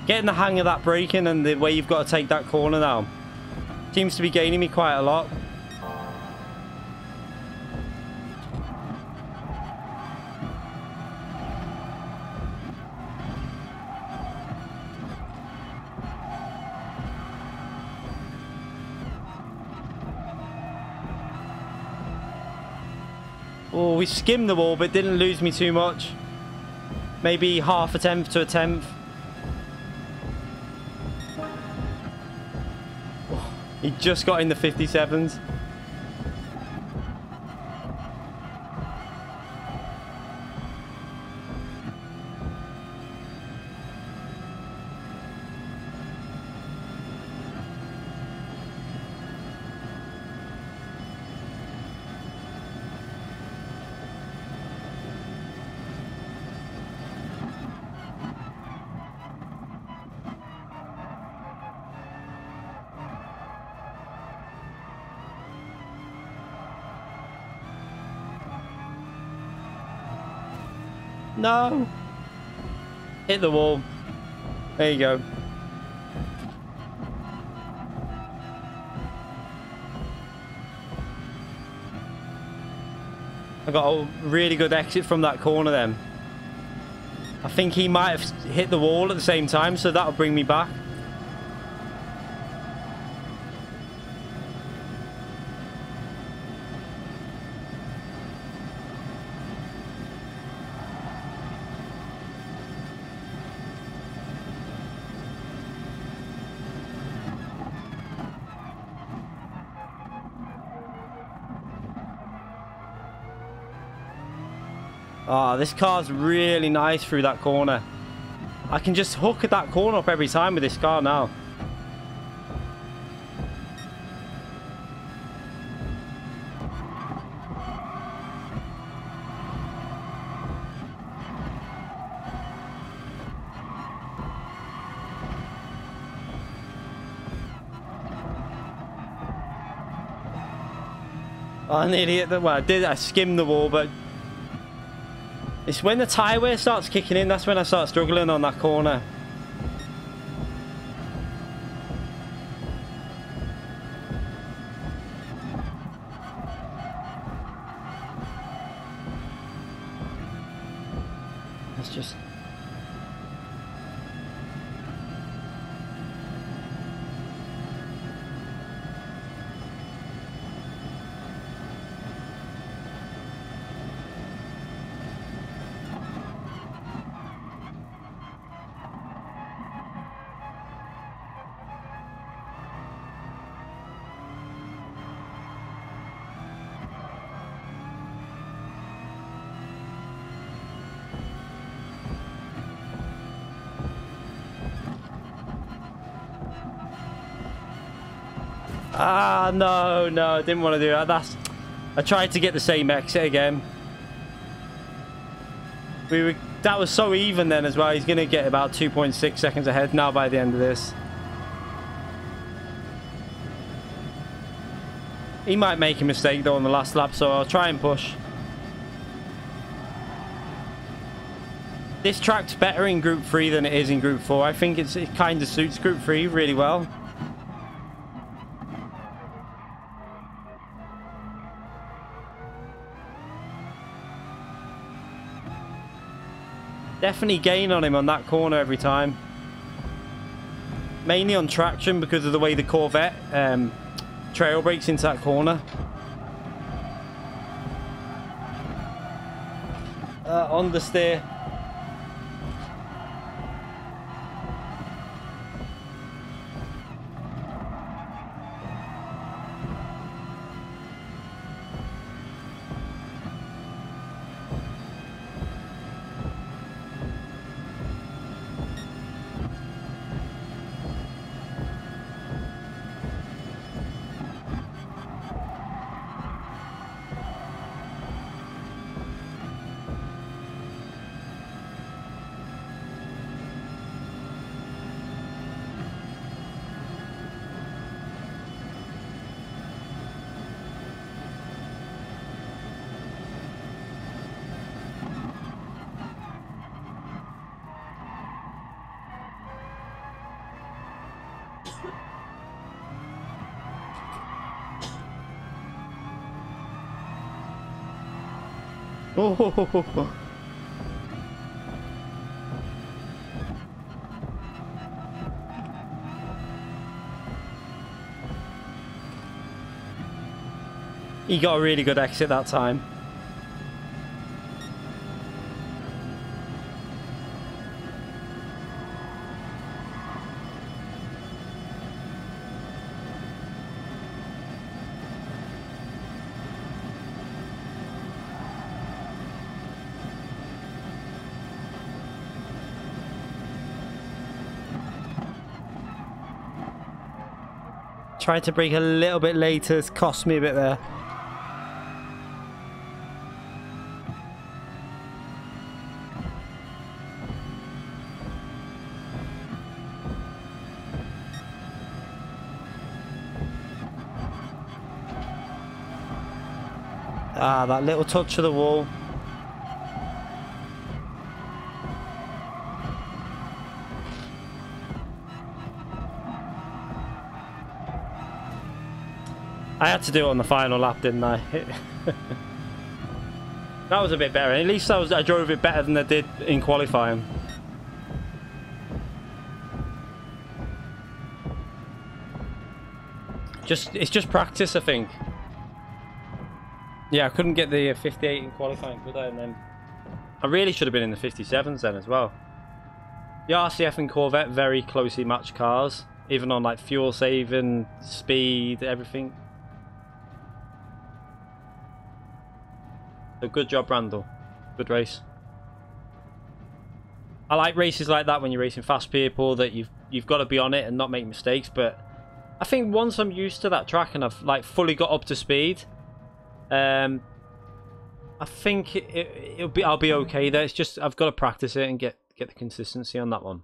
Getting the hang of that braking and the way you've got to take that corner now. Seems to be gaining me quite a lot. Oh, we skimmed the wall, but didn't lose me too much. Maybe half a tenth to a tenth. He just got in the 57s. No. Hit the wall. There you go. I got a really good exit from that corner then. I think he might have hit the wall at the same time, so that'll bring me back. Oh, this car's really nice through that corner. I can just hook that corner up every time with this car now. I'm an idiot. Well, I skimmed the wall, but it's when the tyre wear starts kicking in, that's when I start struggling on that corner. Let's just... Ah, no, I didn't want to do that. I tried to get the same exit again. That was so even then as well. He's going to get about 2.6 seconds ahead now by the end of this. He might make a mistake though on the last lap, so I'll try and push. This track's better in Group 3 than it is in Group 4. I think it kind of suits Group 3 really well. Definitely gain on him on that corner every time. Mainly on traction because of the way the Corvette trail brakes into that corner. Understeer. Oh. He got a really good exit that time. Tried to brake a little bit later, it's cost me a bit there. Ah, that little touch of the wall. I had to do it on the final lap, didn't I? That was a bit better. At least I drove it better than I did in qualifying. It's just practice, I think. Yeah, I couldn't get the 58 in qualifying, could I? And then I really should have been in the 57s then as well. The RCF and Corvette, very closely matched cars, even on like fuel saving, speed, everything. So good job, Randall. Good race. I like races like that when you're racing fast people, that you've got to be on it and not make mistakes. But I think once I'm used to that track and I've like fully got up to speed, I think I'll be okay there. It's just I've got to practice it and get the consistency on that one.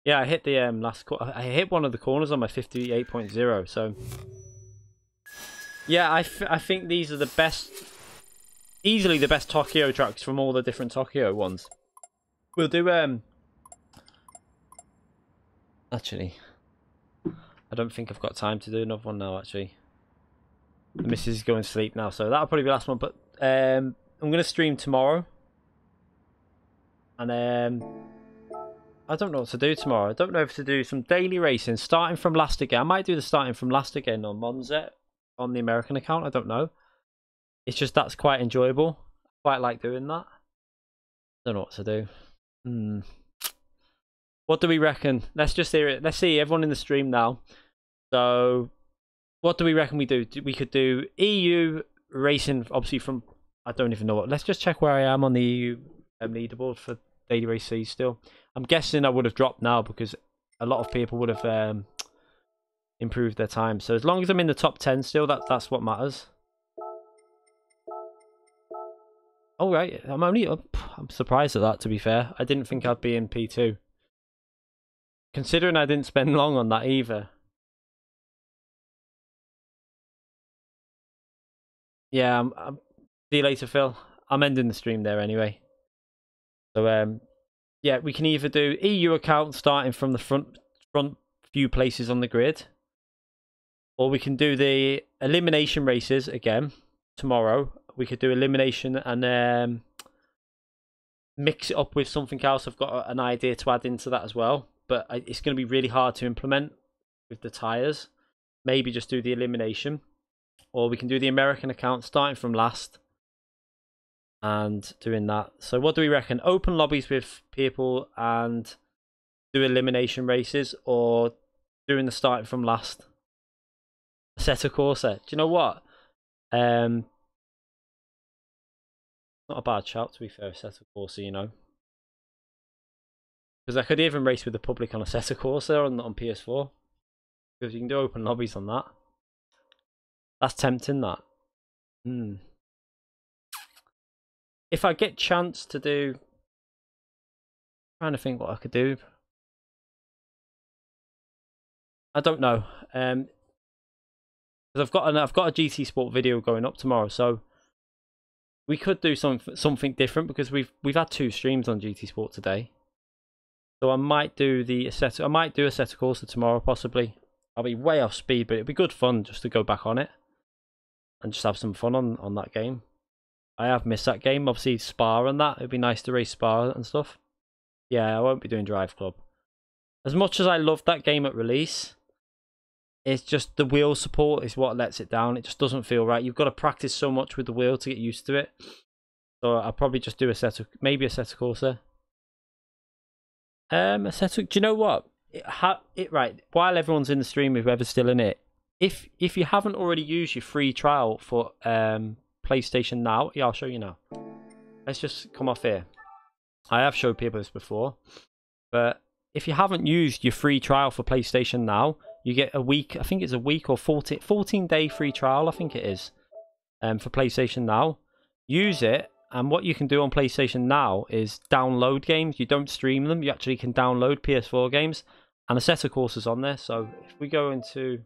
Yeah, I hit the I hit one of the corners on my 58.0. So yeah, I think these are the best, easily the best Tokyo tracks from all the different Tokyo ones. We'll do actually, I don't think I've got time to do another one now. Actually, the missus is going to sleep now, so that'll probably be the last one. But I'm gonna stream tomorrow, and I don't know what to do tomorrow. I don't know if to do some daily racing, starting from last again. I might do the starting from last again on Monza on the American account. I don't know. It's just that's quite enjoyable. I quite like doing that. Don't know what to do. What do we reckon? Let's just hear it. Let's see everyone in the stream now. So, what do we reckon we do? We could do EU racing, obviously from, I don't even know what. Let's just check where I am on the EU leaderboard for daily race C still. I'm guessing I would have dropped now because a lot of people would have improved their time. So as long as I'm in the top 10 still, that's what matters. All right, I'm surprised at that, to be fair. I didn't think I'd be in P2. Considering I didn't spend long on that either. Yeah, see you later, Phil. I'm ending the stream there anyway. So yeah, we can either do EU account starting from the front few places on the grid, or we can do the elimination races again tomorrow. We could do elimination and mix it up with something else. I've got an idea to add into that as well, but it's going to be really hard to implement with the tires. Maybe just do the elimination, or we can do the American account starting from last and doing that. So what do we reckon? Open lobbies with people and do elimination races, or doing the starting from last? Assetto Corsa. Do you know what? Not a bad shout, to be fair. Assetto Corsa, you know, because I could even race with the public on Assetto Corsa on PS4, because you can do open lobbies on that. That's tempting, that. If I get chance to do, trying to think what I could do. I don't know. Because I've got a GT Sport video going up tomorrow, so we could do something different, because we've had 2 streams on GT Sport today. So I might do Assetto Corsa tomorrow, possibly. I'll be way off speed, but it'd be good fun just to go back on it and just have some fun on that game. I have missed that game, obviously Spa and that. It'd be nice to race Spa and stuff. Yeah, I won't be doing Drive Club. As much as I loved that game at release, it's just the wheel support is what lets it down. It just doesn't feel right. You've got to practice so much with the wheel to get used to it. So I'll probably just do maybe Assetto Corsa. Do you know what? Right, while everyone's in the stream, whoever's still in it, if you haven't already used your free trial for PlayStation Now, yeah, I'll show you now. Let's just come off here. I have showed people this before, but if you haven't used your free trial for PlayStation Now, you get a week. I think it's a week or 14-day free trial. I think it is for PlayStation Now. Use it. And what you can do on PlayStation Now is download games. You don't stream them. You actually can download PS4 games. And Assetto Corsa's on there. So if we go into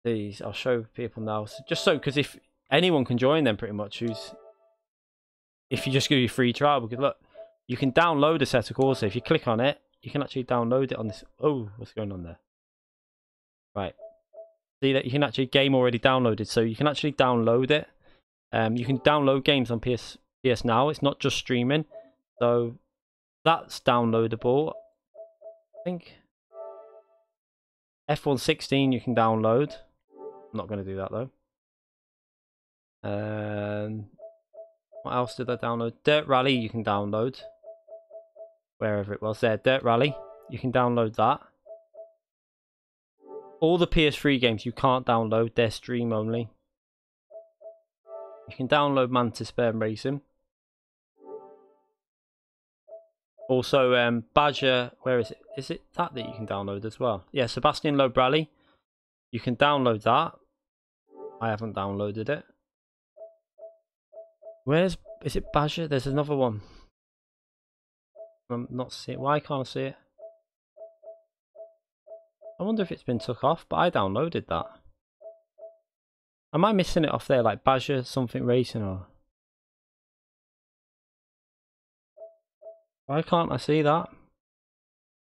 these, I'll show people now. So just so, because if anyone can join them pretty much, if you just give you a free trial, because look, you can download Assetto Corsa. If you click on it, you can actually download it on this. Oh, what's going on there? Right. See that you can actually game already downloaded. So you can actually download it. You can download games on PS Now. It's not just streaming, so that's downloadable. I think F116 you can download. I'm not going to do that though. What else did I download? Dirt Rally you can download. Wherever it was there, Dirt Rally. You can download that. All the PS3 games you can't download, they're stream only. You can download Mantis Sperm Racing. Also, Badger, where is it? Is it that you can download as well? Yeah, Sebastian Loeb Rally. You can download that. I haven't downloaded it. Is it Badger? There's another one. I'm not seeing. Why can't I see it? I wonder if it's been took off, but I downloaded that. Am I missing it off there, like Badger something racing or? Why can't I see that?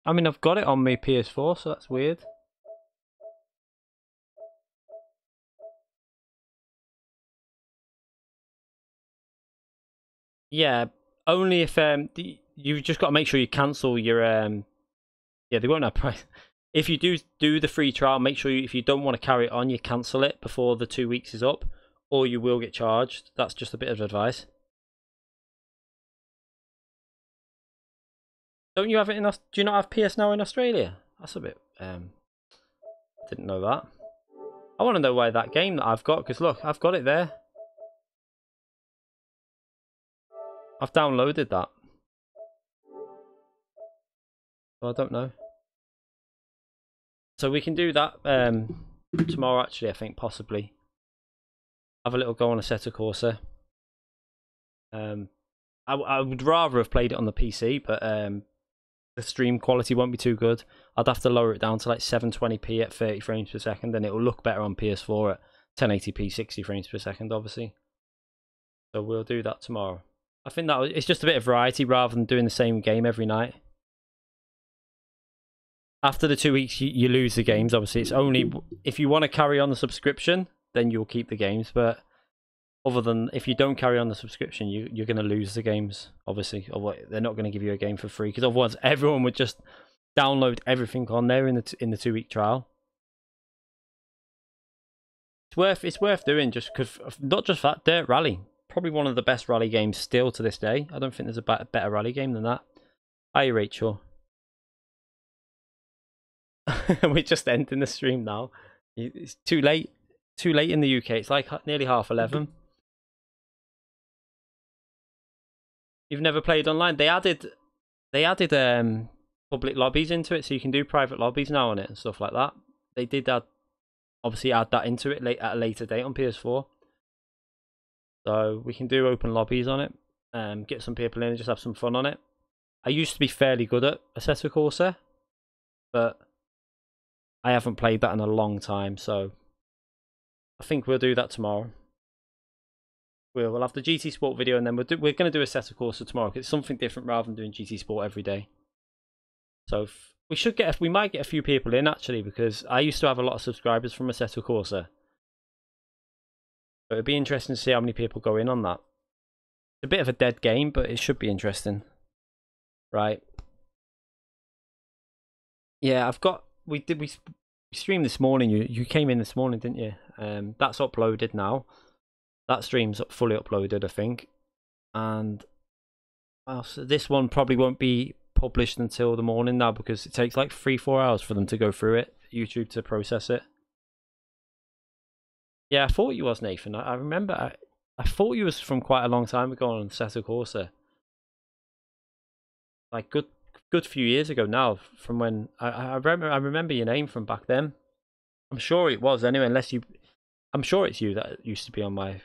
I mean, I've got it on my PS4, so that's weird. Yeah, only if you've just got to make sure you cancel your yeah, they won't have price. If you do the free trial, make sure if you don't want to carry it on, you cancel it before the 2 weeks is up, or you will get charged. That's just a bit of advice. Don't you have it in? Do you not have PS Now in Australia? That's a bit. Didn't know that. I want to know why that game that I've got, because look, I've got it there. I've downloaded that. So I don't know. So we can do that tomorrow, actually, I think, possibly. Have a little go on Assetto Corsa. I would rather have played it on the PC, but the stream quality won't be too good. I'd have to lower it down to like 720p at 30 frames per second, and it will look better on PS4 at 1080p 60 frames per second, obviously. So we'll do that tomorrow. I think that it's just a bit of variety rather than doing the same game every night. After the 2 weeks, you lose the games. Obviously, it's only if you want to carry on the subscription, then you'll keep the games. But other than if you don't carry on the subscription, you're going to lose the games. Obviously, or they're not going to give you a game for free, because otherwise everyone would just download everything on there in the 2 week trial. It's worth doing, just because not just that. Dirt Rally, probably one of the best rally games still to this day. I don't think there's a better rally game than that. Hi, Rachel. We're just ending the stream now. It's too late. Too late in the UK. It's like nearly 11:30. You've never played online? They added public lobbies into it, so you can do private lobbies now on it and stuff like that. They did obviously add that into it at a later date on PS4. So we can do open lobbies on it. Get some people in and just have some fun on it. I used to be fairly good at Assetto Corsa, but I haven't played that in a long time, so I think we'll do that tomorrow. We'll have the GT Sport video, and then we're going to do Assetto Corsa tomorrow, because it's something different rather than doing GT Sport every day. So we might get a few people in, actually, because I used to have a lot of subscribers from Assetto Corsa. But it'd be interesting to see how many people go in on that. It's a bit of a dead game, but it should be interesting. Right. Yeah, we streamed this morning. You came in this morning, didn't you? That's uploaded now. That stream's fully uploaded, I think. And so this one probably won't be published until the morning now, because it takes like 3-4 hours for them to go through it, YouTube to process it. Yeah, I thought you was, Nathan. I remember. I thought you was from quite a long time ago on Assetto Corsa. Like good few years ago now, from when I remember your name from back then. I'm sure it was anyway, I'm sure it's you that used to be on my.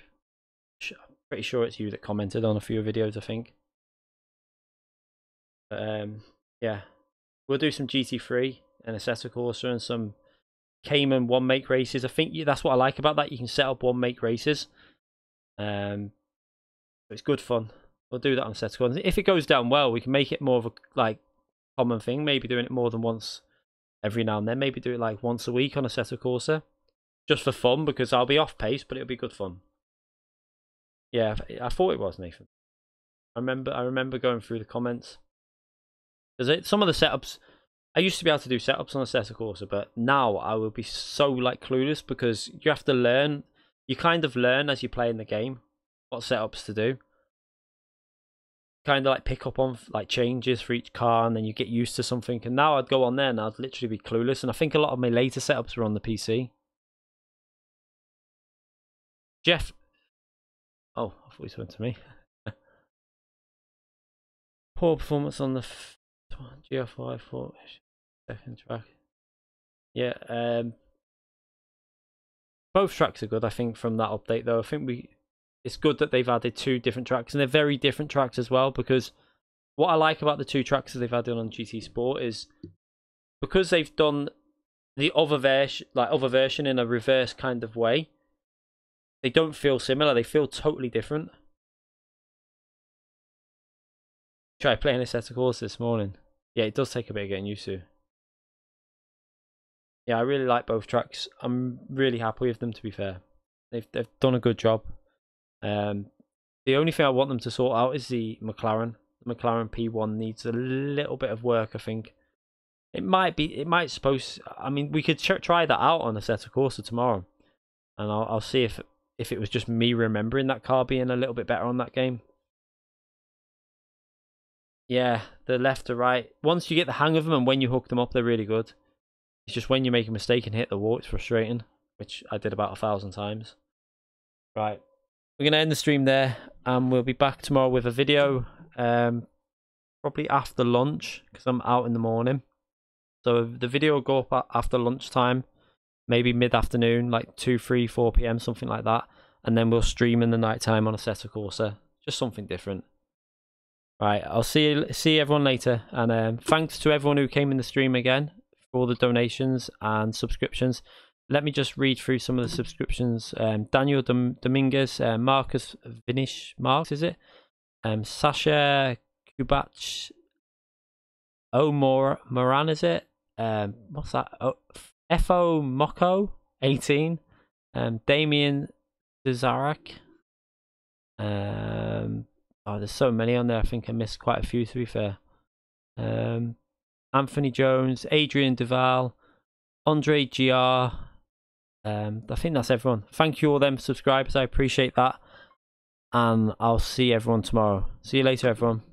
I'm pretty sure it's you that commented on a few videos, I think. But, yeah, we'll do some GT3 and Assetto Corsa and some Cayman one make races. I think that's what I like about that. You can set up one make races. It's good fun. We'll do that on Assetto Corsa. If it goes down well, we can make it more of a common thing. Maybe doing it more than once every now and then. Maybe do it like once a week on Assetto Corsa, just for fun, because I'll be off pace, but it'll be good fun. Yeah, I thought it was, Nathan. I remember going through the comments. Because some of the setups, I used to be able to do setups on Assetto Corsa, but now I will be so clueless, because you have to learn. You kind of learn as you play in the game what setups to do. kind of like pick up on like changes for each car, and then you get used to something. And now I'd go on there and I'd literally be clueless. And I think a lot of my later setups were on the PC. Jeff. Oh, I thought he went to me. Poor performance on the GR5 for second track. Yeah, both tracks are good, I think, from that update though. I think it's good that they've added 2 different tracks, and they're very different tracks as well, because what I like about the 2 tracks that they've added on GT Sport is because they've done the other version in a reverse kind of way, they don't feel similar, they feel totally different. Try playing a set of course this morning. Yeah, it does take a bit of getting used to. Yeah, I really like both tracks. I'm really happy with them, to be fair. They've done a good job. The only thing I want them to sort out is the McLaren. The McLaren P1 needs a little bit of work, I think. I mean, we could try that out on a set of Corsa tomorrow, and I'll see if it was just me remembering that car being a little bit better on that game. Yeah, the left to right. Once you get the hang of them and when you hook them up, they're really good. It's just when you make a mistake and hit the wall, it's frustrating, which I did about 1,000 times. Right, we're going to end the stream there, and we'll be back tomorrow with a video, probably after lunch, because I'm out in the morning. So the video will go up after lunchtime, maybe mid-afternoon, like 2, 3, 4 p.m, something like that. And then we'll stream in the night time on a set of Corsa. Just something different. Right, I'll see everyone later. And thanks to everyone who came in the stream again for all the donations and subscriptions. Let me just read through some of the subscriptions. Daniel Dominguez, Marcus Vinish, Marks, is it? Sasha Kubach, Moran, is it? What's that? Oh, Fo Moko 18. Damien Zazarak. Oh, there's so many on there. I think I missed quite a few, to be fair. Anthony Jones, Adrian Duval, Andre GR. I think that's everyone. Thank you all them subscribers. I appreciate that. And I'll see everyone tomorrow. See you later, everyone.